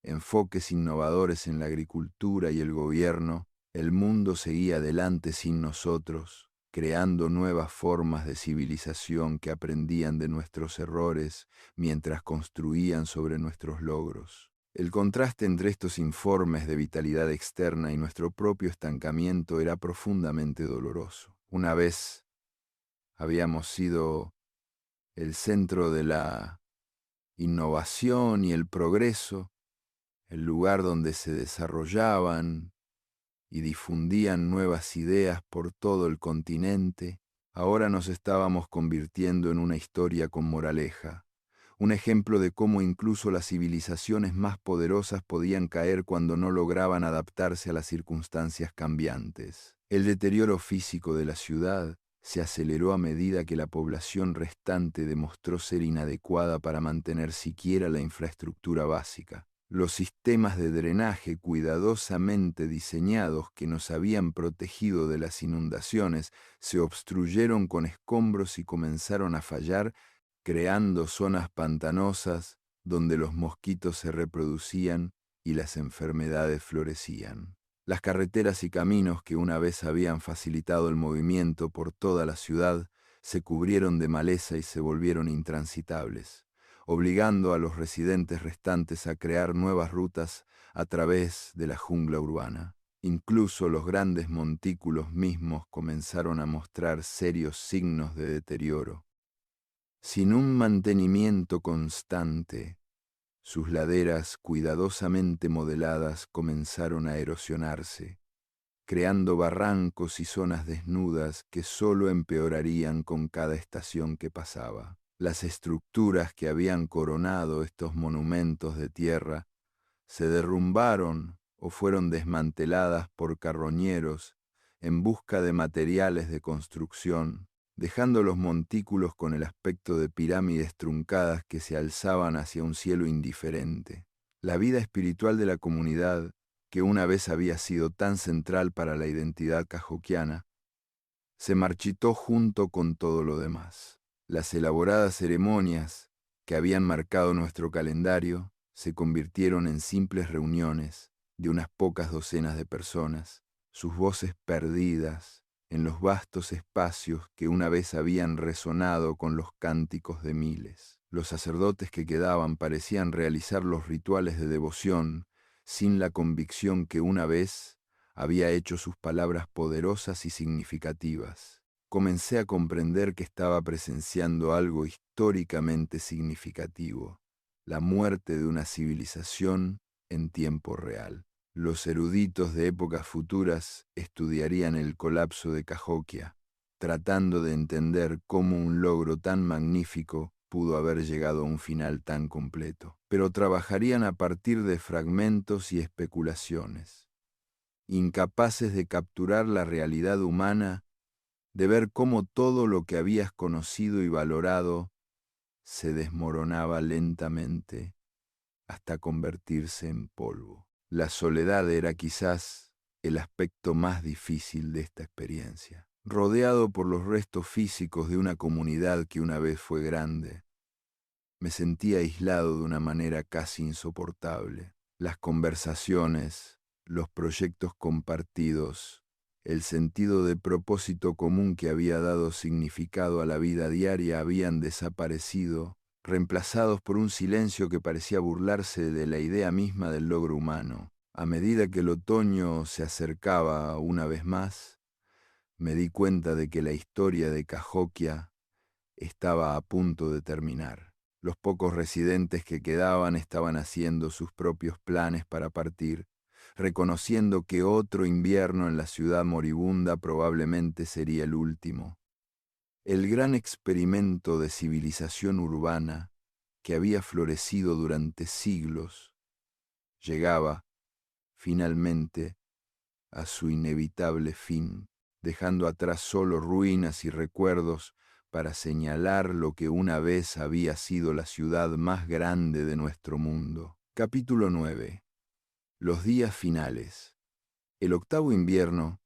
enfoques innovadores en la agricultura y el gobierno. El mundo seguía adelante sin nosotros, creando nuevas formas de civilización que aprendían de nuestros errores mientras construían sobre nuestros logros. El contraste entre estos informes de vitalidad externa y nuestro propio estancamiento era profundamente doloroso. Una vez habíamos sido el centro de la innovación y el progreso, el lugar donde se desarrollaban y difundían nuevas ideas por todo el continente. Ahora nos estábamos convirtiendo en una historia con moraleja, un ejemplo de cómo incluso las civilizaciones más poderosas podían caer cuando no lograban adaptarse a las circunstancias cambiantes. El deterioro físico de la ciudad se aceleró a medida que la población restante demostró ser inadecuada para mantener siquiera la infraestructura básica. Los sistemas de drenaje cuidadosamente diseñados que nos habían protegido de las inundaciones se obstruyeron con escombros y comenzaron a fallar, creando zonas pantanosas donde los mosquitos se reproducían y las enfermedades florecían. Las carreteras y caminos que una vez habían facilitado el movimiento por toda la ciudad se cubrieron de maleza y se volvieron intransitables, obligando a los residentes restantes a crear nuevas rutas a través de la jungla urbana. Incluso los grandes montículos mismos comenzaron a mostrar serios signos de deterioro. Sin un mantenimiento constante, sus laderas cuidadosamente modeladas comenzaron a erosionarse, creando barrancos y zonas desnudas que solo empeorarían con cada estación que pasaba. Las estructuras que habían coronado estos monumentos de tierra se derrumbaron o fueron desmanteladas por carroñeros en busca de materiales de construcción, dejando los montículos con el aspecto de pirámides truncadas que se alzaban hacia un cielo indiferente. La vida espiritual de la comunidad, que una vez había sido tan central para la identidad cahokiana, se marchitó junto con todo lo demás. Las elaboradas ceremonias que habían marcado nuestro calendario se convirtieron en simples reuniones de unas pocas docenas de personas, sus voces perdidas en los vastos espacios que una vez habían resonado con los cánticos de miles. Los sacerdotes que quedaban parecían realizar los rituales de devoción sin la convicción que una vez había hecho sus palabras poderosas y significativas. Comencé a comprender que estaba presenciando algo históricamente significativo, la muerte de una civilización en tiempo real. Los eruditos de épocas futuras estudiarían el colapso de Cahokia, tratando de entender cómo un logro tan magnífico pudo haber llegado a un final tan completo. Pero trabajarían a partir de fragmentos y especulaciones, incapaces de capturar la realidad humana, de ver cómo todo lo que habías conocido y valorado se desmoronaba lentamente hasta convertirse en polvo. La soledad era quizás el aspecto más difícil de esta experiencia. Rodeado por los restos físicos de una comunidad que una vez fue grande, me sentía aislado de una manera casi insoportable. Las conversaciones, los proyectos compartidos, el sentido de propósito común que había dado significado a la vida diaria habían desaparecido, reemplazados por un silencio que parecía burlarse de la idea misma del logro humano. A medida que el otoño se acercaba una vez más, me di cuenta de que la historia de Cahokia estaba a punto de terminar. Los pocos residentes que quedaban estaban haciendo sus propios planes para partir, reconociendo que otro invierno en la ciudad moribunda probablemente sería el último. El gran experimento de civilización urbana que había florecido durante siglos llegaba, finalmente, a su inevitable fin, dejando atrás solo ruinas y recuerdos para señalar lo que una vez había sido la ciudad más grande de nuestro mundo. Capítulo 9. Los días finales. El octavo invierno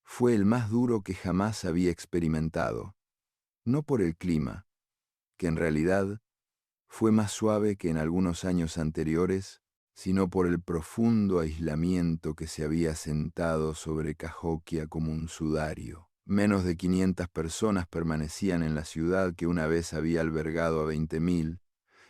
fue el más duro que jamás había experimentado, no por el clima, que en realidad fue más suave que en algunos años anteriores, sino por el profundo aislamiento que se había sentado sobre Cahokia como un sudario. Menos de 500 personas permanecían en la ciudad que una vez había albergado a 20.000,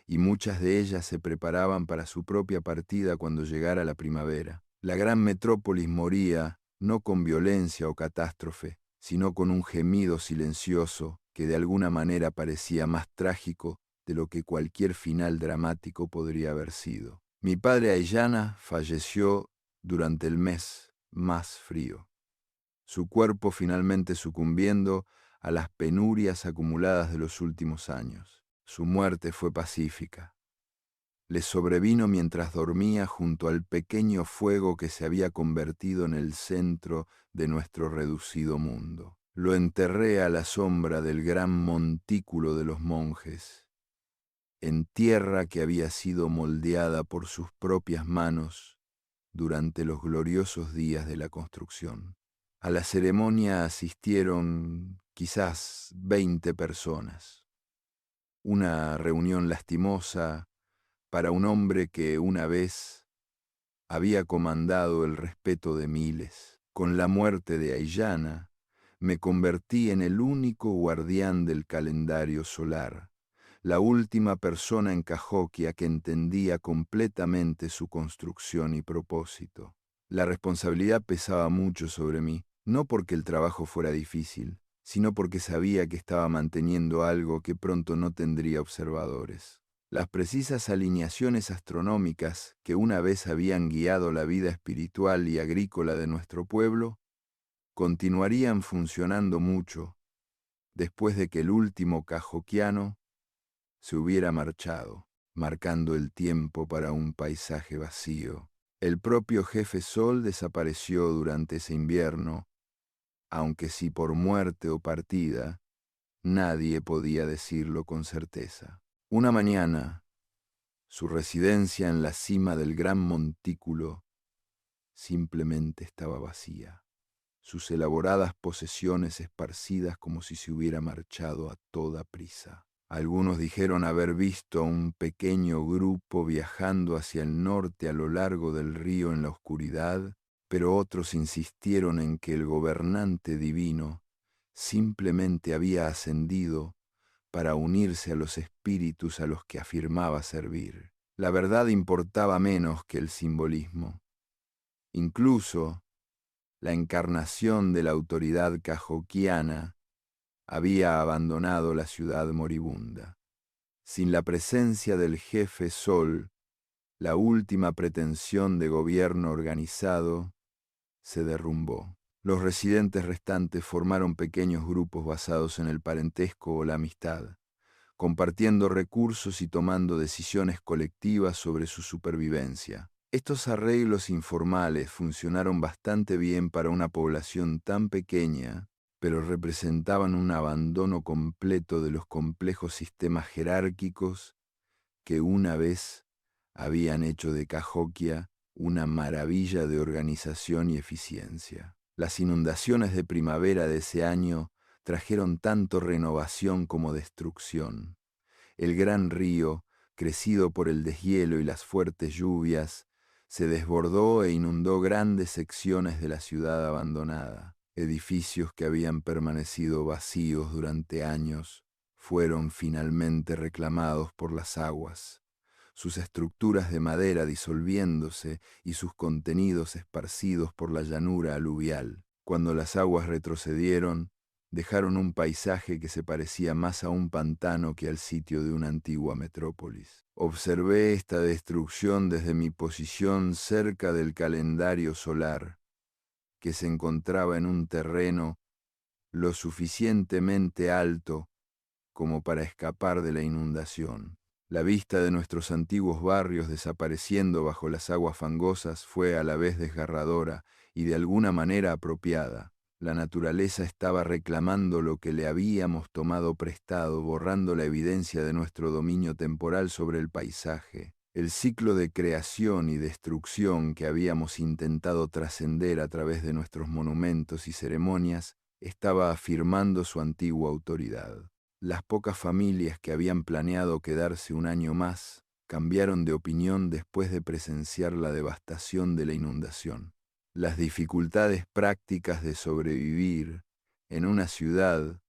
y muchas de ellas se preparaban para su propia partida cuando llegara la primavera. La gran metrópolis moría no con violencia o catástrofe, sino con un gemido silencioso que de alguna manera parecía más trágico de lo que cualquier final dramático podría haber sido. Mi padre Ayllana falleció durante el mes más frío, su cuerpo finalmente sucumbiendo a las penurias acumuladas de los últimos años. Su muerte fue pacífica. Le sobrevino mientras dormía junto al pequeño fuego que se había convertido en el centro de nuestro reducido mundo. Lo enterré a la sombra del gran montículo de los monjes, en tierra que había sido moldeada por sus propias manos durante los gloriosos días de la construcción. A la ceremonia asistieron quizás 20 personas. Una reunión lastimosa para un hombre que una vez había comandado el respeto de miles. Con la muerte de Ayllana, me convertí en el único guardián del calendario solar, la última persona en Cahokia que entendía completamente su construcción y propósito. La responsabilidad pesaba mucho sobre mí, no porque el trabajo fuera difícil, sino porque sabía que estaba manteniendo algo que pronto no tendría observadores. Las precisas alineaciones astronómicas que una vez habían guiado la vida espiritual y agrícola de nuestro pueblo continuarían funcionando mucho después de que el último cahoquiano se hubiera marchado, marcando el tiempo para un paisaje vacío. El propio jefe Sol desapareció durante ese invierno, aunque si por muerte o partida, nadie podía decirlo con certeza. Una mañana, su residencia en la cima del gran montículo simplemente estaba vacía, sus elaboradas posesiones esparcidas como si se hubiera marchado a toda prisa. Algunos dijeron haber visto a un pequeño grupo viajando hacia el norte a lo largo del río en la oscuridad, pero otros insistieron en que el gobernante divino simplemente había ascendido para unirse a los espíritus a los que afirmaba servir. La verdad importaba menos que el simbolismo. Incluso la encarnación de la autoridad cahoquiana había abandonado la ciudad moribunda. Sin la presencia del jefe Sol, la última pretensión de gobierno organizado se derrumbó. Los residentes restantes formaron pequeños grupos basados en el parentesco o la amistad, compartiendo recursos y tomando decisiones colectivas sobre su supervivencia. Estos arreglos informales funcionaron bastante bien para una población tan pequeña, pero representaban un abandono completo de los complejos sistemas jerárquicos que una vez habían hecho de Cahokia una maravilla de organización y eficiencia. Las inundaciones de primavera de ese año trajeron tanto renovación como destrucción. El gran río, crecido por el deshielo y las fuertes lluvias, se desbordó e inundó grandes secciones de la ciudad abandonada. Edificios que habían permanecido vacíos durante años fueron finalmente reclamados por las aguas, sus estructuras de madera disolviéndose y sus contenidos esparcidos por la llanura aluvial. Cuando las aguas retrocedieron, dejaron un paisaje que se parecía más a un pantano que al sitio de una antigua metrópolis. Observé esta destrucción desde mi posición cerca del calendario solar, que se encontraba en un terreno lo suficientemente alto como para escapar de la inundación. La vista de nuestros antiguos barrios desapareciendo bajo las aguas fangosas fue a la vez desgarradora y de alguna manera apropiada. La naturaleza estaba reclamando lo que le habíamos tomado prestado, borrando la evidencia de nuestro dominio temporal sobre el paisaje. El ciclo de creación y destrucción que habíamos intentado trascender a través de nuestros monumentos y ceremonias estaba afirmando su antigua autoridad. Las pocas familias que habían planeado quedarse un año más cambiaron de opinión después de presenciar la devastación de la inundación. Las dificultades prácticas de sobrevivir en una ciudad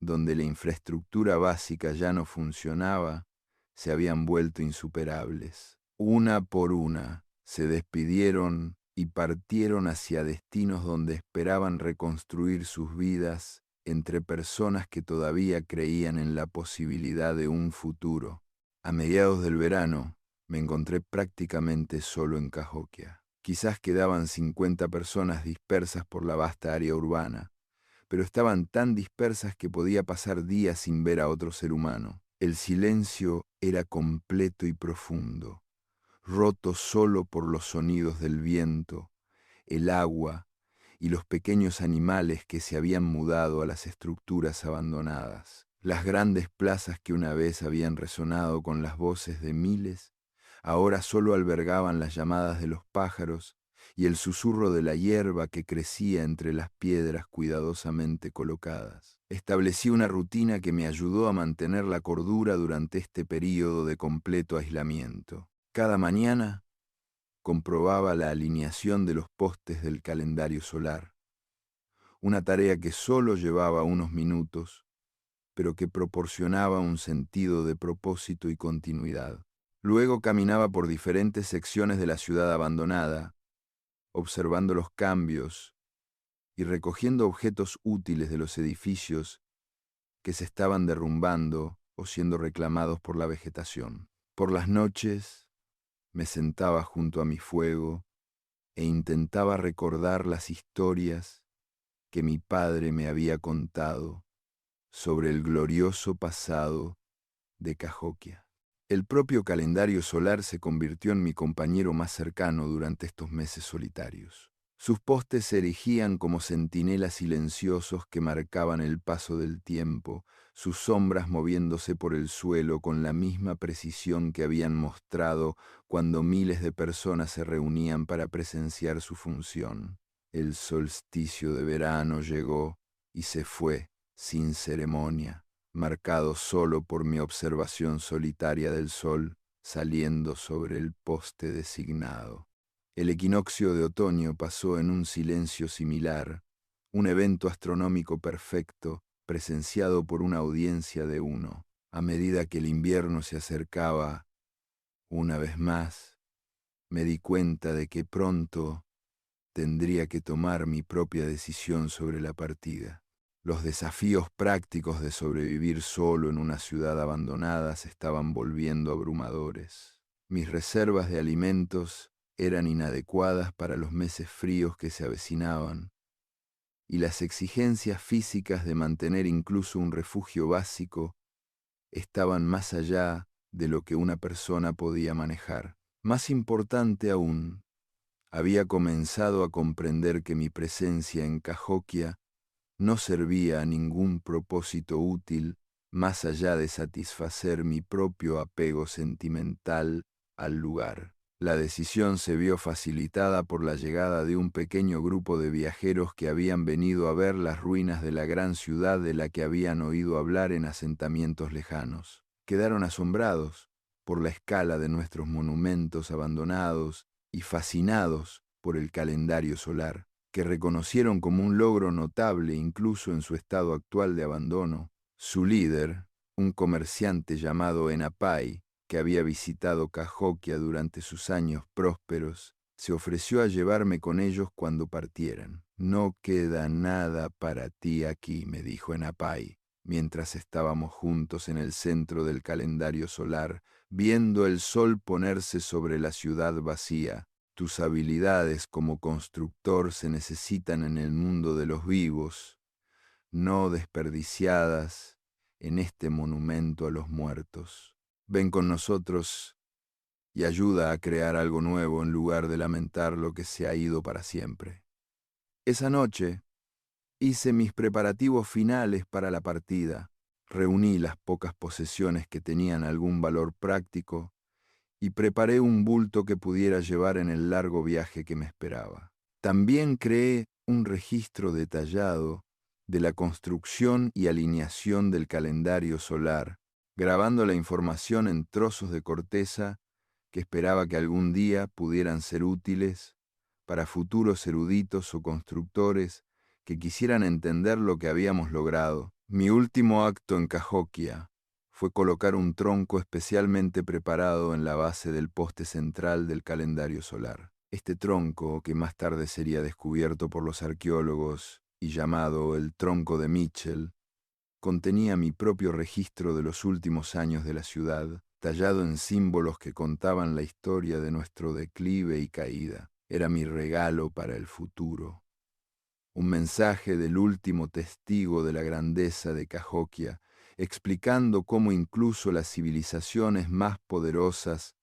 donde la infraestructura básica ya no funcionaba se habían vuelto insuperables. Una por una se despidieron y partieron hacia destinos donde esperaban reconstruir sus vidas entre personas que todavía creían en la posibilidad de un futuro. A mediados del verano me encontré prácticamente solo en Cahokia. Quizás quedaban 50 personas dispersas por la vasta área urbana, pero estaban tan dispersas que podía pasar días sin ver a otro ser humano. El silencio era completo y profundo, roto solo por los sonidos del viento, el agua y los pequeños animales que se habían mudado a las estructuras abandonadas. Las grandes plazas que una vez habían resonado con las voces de miles, ahora solo albergaban las llamadas de los pájaros y el susurro de la hierba que crecía entre las piedras cuidadosamente colocadas. Establecí una rutina que me ayudó a mantener la cordura durante este período de completo aislamiento. Cada mañana comprobaba la alineación de los postes del calendario solar, una tarea que solo llevaba unos minutos, pero que proporcionaba un sentido de propósito y continuidad. Luego caminaba por diferentes secciones de la ciudad abandonada, observando los cambios y recogiendo objetos útiles de los edificios que se estaban derrumbando o siendo reclamados por la vegetación. Por las noches me sentaba junto a mi fuego e intentaba recordar las historias que mi padre me había contado sobre el glorioso pasado de Cahokia. El propio calendario solar se convirtió en mi compañero más cercano durante estos meses solitarios. Sus postes se erigían como centinelas silenciosos que marcaban el paso del tiempo, sus sombras moviéndose por el suelo con la misma precisión que habían mostrado cuando miles de personas se reunían para presenciar su función. El solsticio de verano llegó y se fue sin ceremonia, marcado solo por mi observación solitaria del sol saliendo sobre el poste designado. El equinoccio de otoño pasó en un silencio similar, un evento astronómico perfecto presenciado por una audiencia de uno. A medida que el invierno se acercaba, una vez más, me di cuenta de que pronto tendría que tomar mi propia decisión sobre la partida. Los desafíos prácticos de sobrevivir solo en una ciudad abandonada se estaban volviendo abrumadores. Mis reservas de alimentos eran inadecuadas para los meses fríos que se avecinaban, y las exigencias físicas de mantener incluso un refugio básico estaban más allá de lo que una persona podía manejar. Más importante aún, había comenzado a comprender que mi presencia en Cahokia no servía a ningún propósito útil más allá de satisfacer mi propio apego sentimental al lugar. La decisión se vio facilitada por la llegada de un pequeño grupo de viajeros que habían venido a ver las ruinas de la gran ciudad de la que habían oído hablar en asentamientos lejanos. Quedaron asombrados por la escala de nuestros monumentos abandonados y fascinados por el calendario solar, que reconocieron como un logro notable incluso en su estado actual de abandono. Su líder, un comerciante llamado Enapai, que había visitado Cahokia durante sus años prósperos, se ofreció a llevarme con ellos cuando partieran. «No queda nada para ti aquí», me dijo Enapai, mientras estábamos juntos en el centro del calendario solar, viendo el sol ponerse sobre la ciudad vacía. Tus habilidades como constructor se necesitan en el mundo de los vivos, no desperdiciadas en este monumento a los muertos. Ven con nosotros y ayuda a crear algo nuevo en lugar de lamentar lo que se ha ido para siempre. Esa noche hice mis preparativos finales para la partida, reuní las pocas posesiones que tenían algún valor práctico y preparé un bulto que pudiera llevar en el largo viaje que me esperaba. También creé un registro detallado de la construcción y alineación del calendario solar, grabando la información en trozos de corteza que esperaba que algún día pudieran ser útiles para futuros eruditos o constructores que quisieran entender lo que habíamos logrado. Mi último acto en Cahokia fue colocar un tronco especialmente preparado en la base del poste central del calendario solar. Este tronco, que más tarde sería descubierto por los arqueólogos y llamado el tronco de Mitchell, contenía mi propio registro de los últimos años de la ciudad, tallado en símbolos que contaban la historia de nuestro declive y caída. Era mi regalo para el futuro. Un mensaje del último testigo de la grandeza de Cahokia, explicando cómo incluso las civilizaciones más poderosas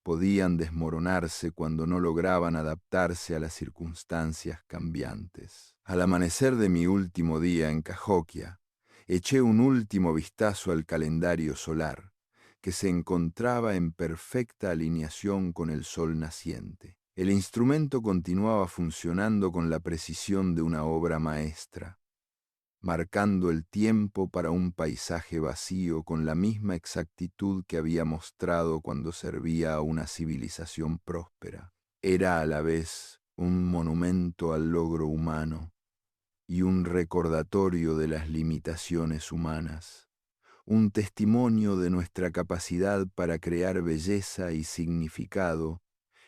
podían desmoronarse cuando no lograban adaptarse a las circunstancias cambiantes. Al amanecer de mi último día en Cahokia, eché un último vistazo al calendario solar, que se encontraba en perfecta alineación con el sol naciente. El instrumento continuaba funcionando con la precisión de una obra maestra, marcando el tiempo para un paisaje vacío con la misma exactitud que había mostrado cuando servía a una civilización próspera. Era a la vez un monumento al logro humano y un recordatorio de las limitaciones humanas, un testimonio de nuestra capacidad para crear belleza y significado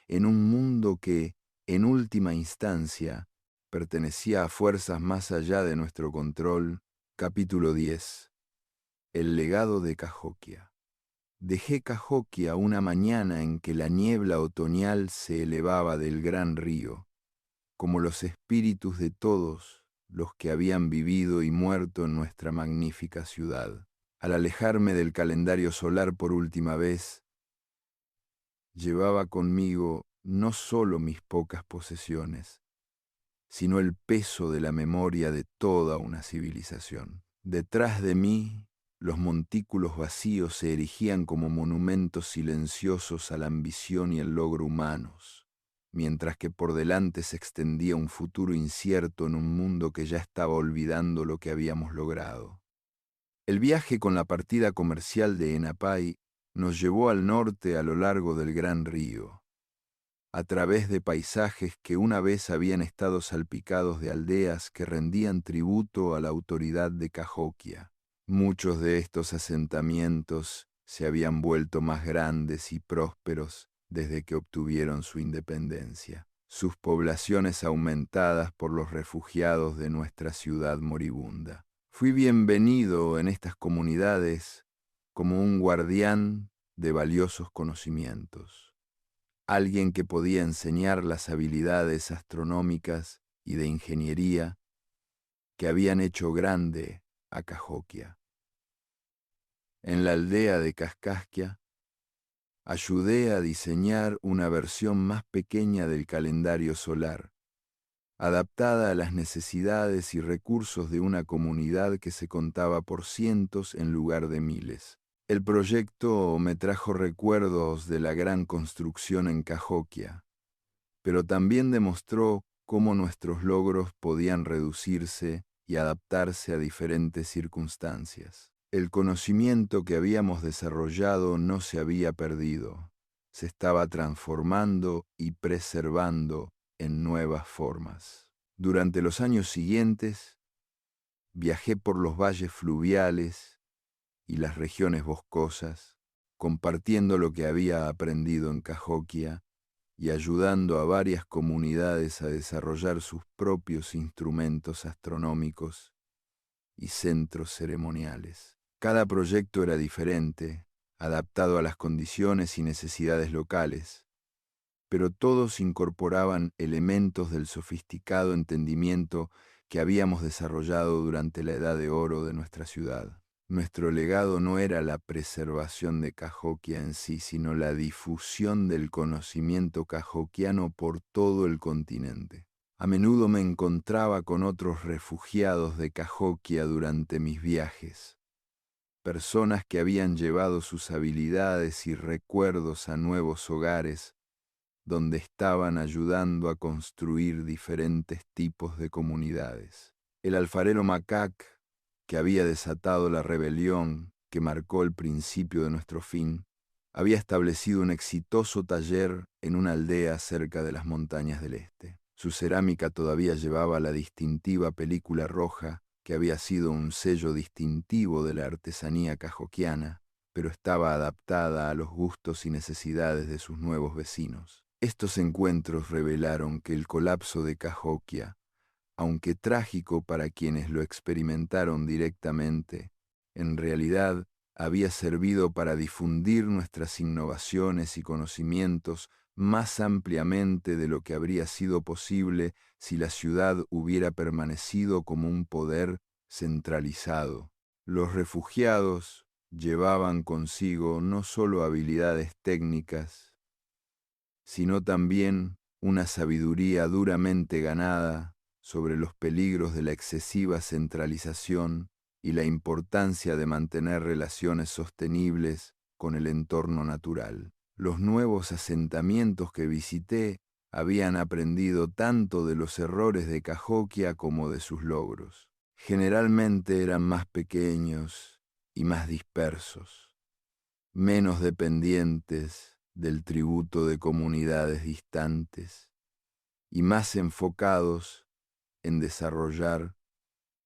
en un mundo que, en última instancia, pertenecía a fuerzas más allá de nuestro control. Capítulo 10. El legado de Cahokia. Dejé Cahokia una mañana en que la niebla otoñal se elevaba del gran río, como los espíritus de todos los que habían vivido y muerto en nuestra magnífica ciudad. Al alejarme del calendario solar por última vez, llevaba conmigo no solo mis pocas posesiones, sino el peso de la memoria de toda una civilización. Detrás de mí, los montículos vacíos se erigían como monumentos silenciosos a la ambición y el logro humanos, mientras que por delante se extendía un futuro incierto en un mundo que ya estaba olvidando lo que habíamos logrado. El viaje con la partida comercial de Enapay nos llevó al norte a lo largo del gran río, a través de paisajes que una vez habían estado salpicados de aldeas que rendían tributo a la autoridad de Cahokia. Muchos de estos asentamientos se habían vuelto más grandes y prósperos desde que obtuvieron su independencia, sus poblaciones aumentadas por los refugiados de nuestra ciudad moribunda. Fui bienvenido en estas comunidades como un guardián de valiosos conocimientos, alguien que podía enseñar las habilidades astronómicas y de ingeniería que habían hecho grande a Cahokia. En la aldea de Kaskaskia, ayudé a diseñar una versión más pequeña del calendario solar, adaptada a las necesidades y recursos de una comunidad que se contaba por cientos en lugar de miles. El proyecto me trajo recuerdos de la gran construcción en Cahokia, pero también demostró cómo nuestros logros podían reducirse y adaptarse a diferentes circunstancias. El conocimiento que habíamos desarrollado no se había perdido, se estaba transformando y preservando en nuevas formas. Durante los años siguientes, viajé por los valles fluviales y las regiones boscosas, compartiendo lo que había aprendido en Cahokia y ayudando a varias comunidades a desarrollar sus propios instrumentos astronómicos y centros ceremoniales. Cada proyecto era diferente, adaptado a las condiciones y necesidades locales, pero todos incorporaban elementos del sofisticado entendimiento que habíamos desarrollado durante la edad de oro de nuestra ciudad. Nuestro legado no era la preservación de Cahokia en sí, sino la difusión del conocimiento cahokiano por todo el continente. A menudo me encontraba con otros refugiados de Cahokia durante mis viajes, personas que habían llevado sus habilidades y recuerdos a nuevos hogares, donde estaban ayudando a construir diferentes tipos de comunidades. El alfarero Macac, que había desatado la rebelión que marcó el principio de nuestro fin, había establecido un exitoso taller en una aldea cerca de las montañas del este. Su cerámica todavía llevaba la distintiva película roja, que había sido un sello distintivo de la artesanía cahokiana, pero estaba adaptada a los gustos y necesidades de sus nuevos vecinos. Estos encuentros revelaron que el colapso de Cahokia, aunque trágico para quienes lo experimentaron directamente, en realidad había servido para difundir nuestras innovaciones y conocimientos más ampliamente de lo que habría sido posible si la ciudad hubiera permanecido como un poder centralizado. Los refugiados llevaban consigo no solo habilidades técnicas, sino también una sabiduría duramente ganada sobre los peligros de la excesiva centralización y la importancia de mantener relaciones sostenibles con el entorno natural. Los nuevos asentamientos que visité habían aprendido tanto de los errores de Cahokia como de sus logros. Generalmente eran más pequeños y más dispersos, menos dependientes del tributo de comunidades distantes y más enfocados en desarrollar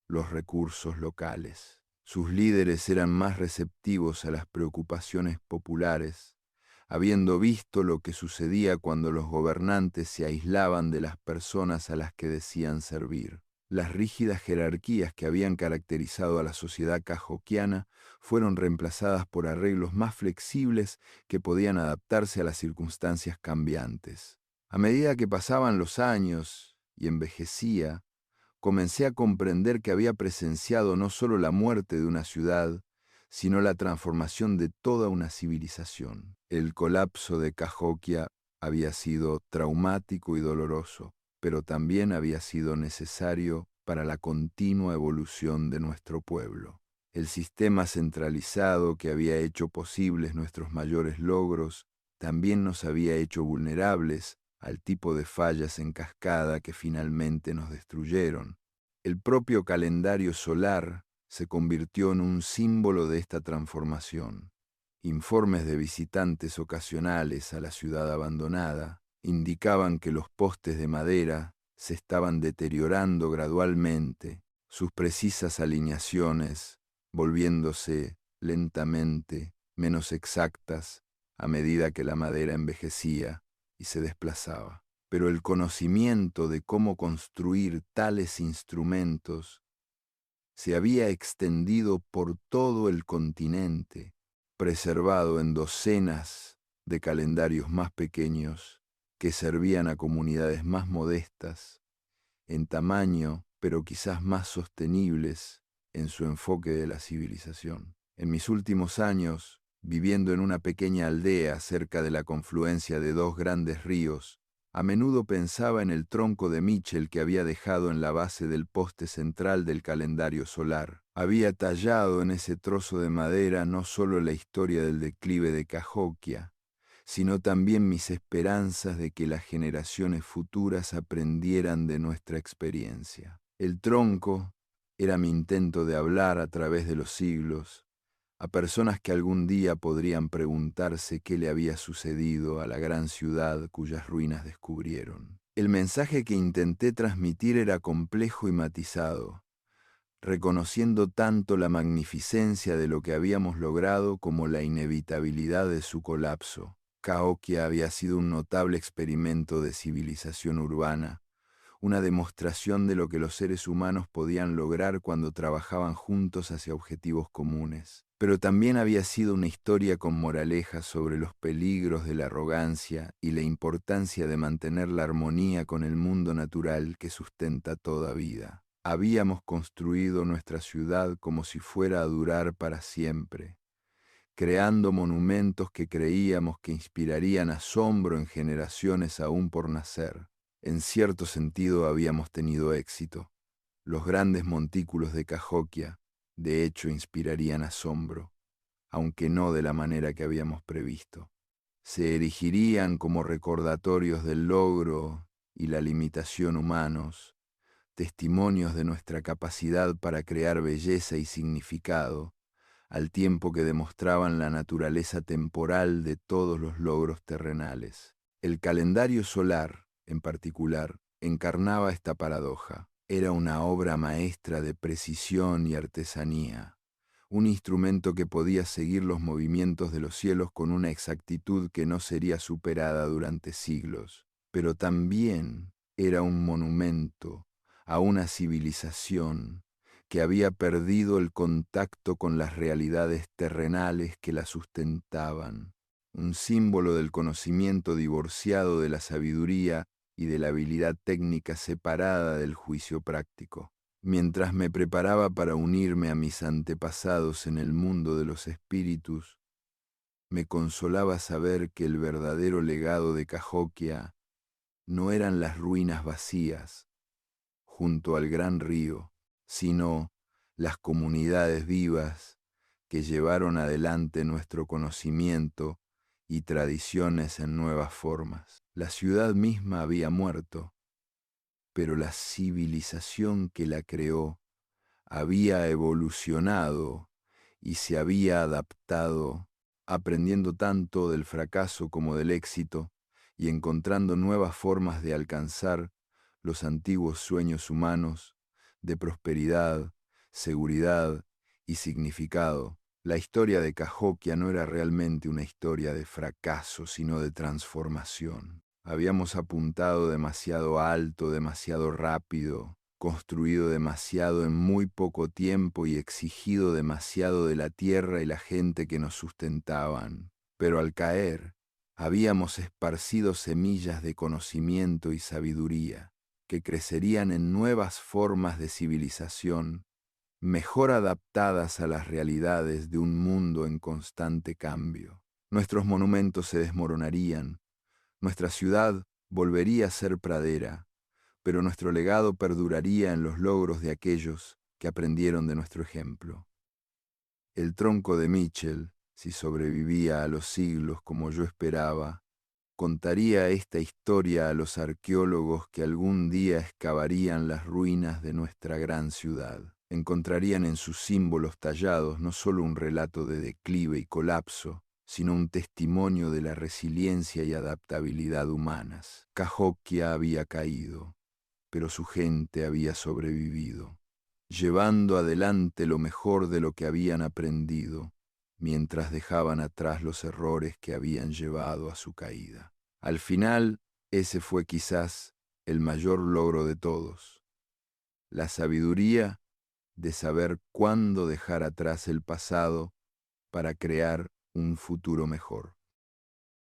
los recursos locales. Sus líderes eran más receptivos a las preocupaciones populares, habiendo visto lo que sucedía cuando los gobernantes se aislaban de las personas a las que decían servir. Las rígidas jerarquías que habían caracterizado a la sociedad cahokiana fueron reemplazadas por arreglos más flexibles que podían adaptarse a las circunstancias cambiantes. A medida que pasaban los años y envejecía, comencé a comprender que había presenciado no solo la muerte de una ciudad, sino la transformación de toda una civilización. El colapso de Cahokia había sido traumático y doloroso, pero también había sido necesario para la continua evolución de nuestro pueblo. El sistema centralizado que había hecho posibles nuestros mayores logros también nos había hecho vulnerables al tipo de fallas en cascada que finalmente nos destruyeron. El propio calendario solar se convirtió en un símbolo de esta transformación. Informes de visitantes ocasionales a la ciudad abandonada indicaban que los postes de madera se estaban deteriorando gradualmente, sus precisas alineaciones volviéndose lentamente menos exactas a medida que la madera envejecía y se desplazaba. Pero el conocimiento de cómo construir tales instrumentos se había extendido por todo el continente, preservado en docenas de calendarios más pequeños que servían a comunidades más modestas, en tamaño, pero quizás más sostenibles en su enfoque de la civilización. En mis últimos años, viviendo en una pequeña aldea cerca de la confluencia de dos grandes ríos, a menudo pensaba en el tronco de Mitchell que había dejado en la base del poste central del calendario solar. Había tallado en ese trozo de madera no solo la historia del declive de Cahokia, sino también mis esperanzas de que las generaciones futuras aprendieran de nuestra experiencia. El tronco era mi intento de hablar a través de los siglos a personas que algún día podrían preguntarse qué le había sucedido a la gran ciudad cuyas ruinas descubrieron. El mensaje que intenté transmitir era complejo y matizado, reconociendo tanto la magnificencia de lo que habíamos logrado como la inevitabilidad de su colapso. Cahokia había sido un notable experimento de civilización urbana, una demostración de lo que los seres humanos podían lograr cuando trabajaban juntos hacia objetivos comunes. Pero también había sido una historia con moralejas sobre los peligros de la arrogancia y la importancia de mantener la armonía con el mundo natural que sustenta toda vida. Habíamos construido nuestra ciudad como si fuera a durar para siempre, creando monumentos que creíamos que inspirarían asombro en generaciones aún por nacer. En cierto sentido habíamos tenido éxito. Los grandes montículos de Cahokia, de hecho, inspirarían asombro, aunque no de la manera que habíamos previsto. Se erigirían como recordatorios del logro y la limitación humanos, testimonios de nuestra capacidad para crear belleza y significado, al tiempo que demostraban la naturaleza temporal de todos los logros terrenales. El calendario solar, en particular, encarnaba esta paradoja. Era una obra maestra de precisión y artesanía, un instrumento que podía seguir los movimientos de los cielos con una exactitud que no sería superada durante siglos, pero también era un monumento a una civilización que había perdido el contacto con las realidades terrenales que la sustentaban, un símbolo del conocimiento divorciado de la sabiduría y de la habilidad técnica separada del juicio práctico. Mientras me preparaba para unirme a mis antepasados en el mundo de los espíritus, me consolaba saber que el verdadero legado de Cahokia no eran las ruinas vacías junto al gran río, sino las comunidades vivas que llevaron adelante nuestro conocimiento y tradiciones en nuevas formas. La ciudad misma había muerto, pero la civilización que la creó había evolucionado y se había adaptado, aprendiendo tanto del fracaso como del éxito y encontrando nuevas formas de alcanzar los antiguos sueños humanos de prosperidad, seguridad y significado. La historia de Cahokia no era realmente una historia de fracaso, sino de transformación. Habíamos apuntado demasiado alto, demasiado rápido, construido demasiado en muy poco tiempo y exigido demasiado de la tierra y la gente que nos sustentaban. Pero al caer, habíamos esparcido semillas de conocimiento y sabiduría que crecerían en nuevas formas de civilización, mejor adaptadas a las realidades de un mundo en constante cambio. Nuestros monumentos se desmoronarían, nuestra ciudad volvería a ser pradera, pero nuestro legado perduraría en los logros de aquellos que aprendieron de nuestro ejemplo. El tronco de Mitchell, si sobrevivía a los siglos como yo esperaba, contaría esta historia a los arqueólogos que algún día excavarían las ruinas de nuestra gran ciudad. Encontrarían en sus símbolos tallados no solo un relato de declive y colapso, sino un testimonio de la resiliencia y adaptabilidad humanas. Cahokia había caído, pero su gente había sobrevivido, llevando adelante lo mejor de lo que habían aprendido, mientras dejaban atrás los errores que habían llevado a su caída. Al final, ese fue quizás el mayor logro de todos, la sabiduría de saber cuándo dejar atrás el pasado para crear un futuro mejor.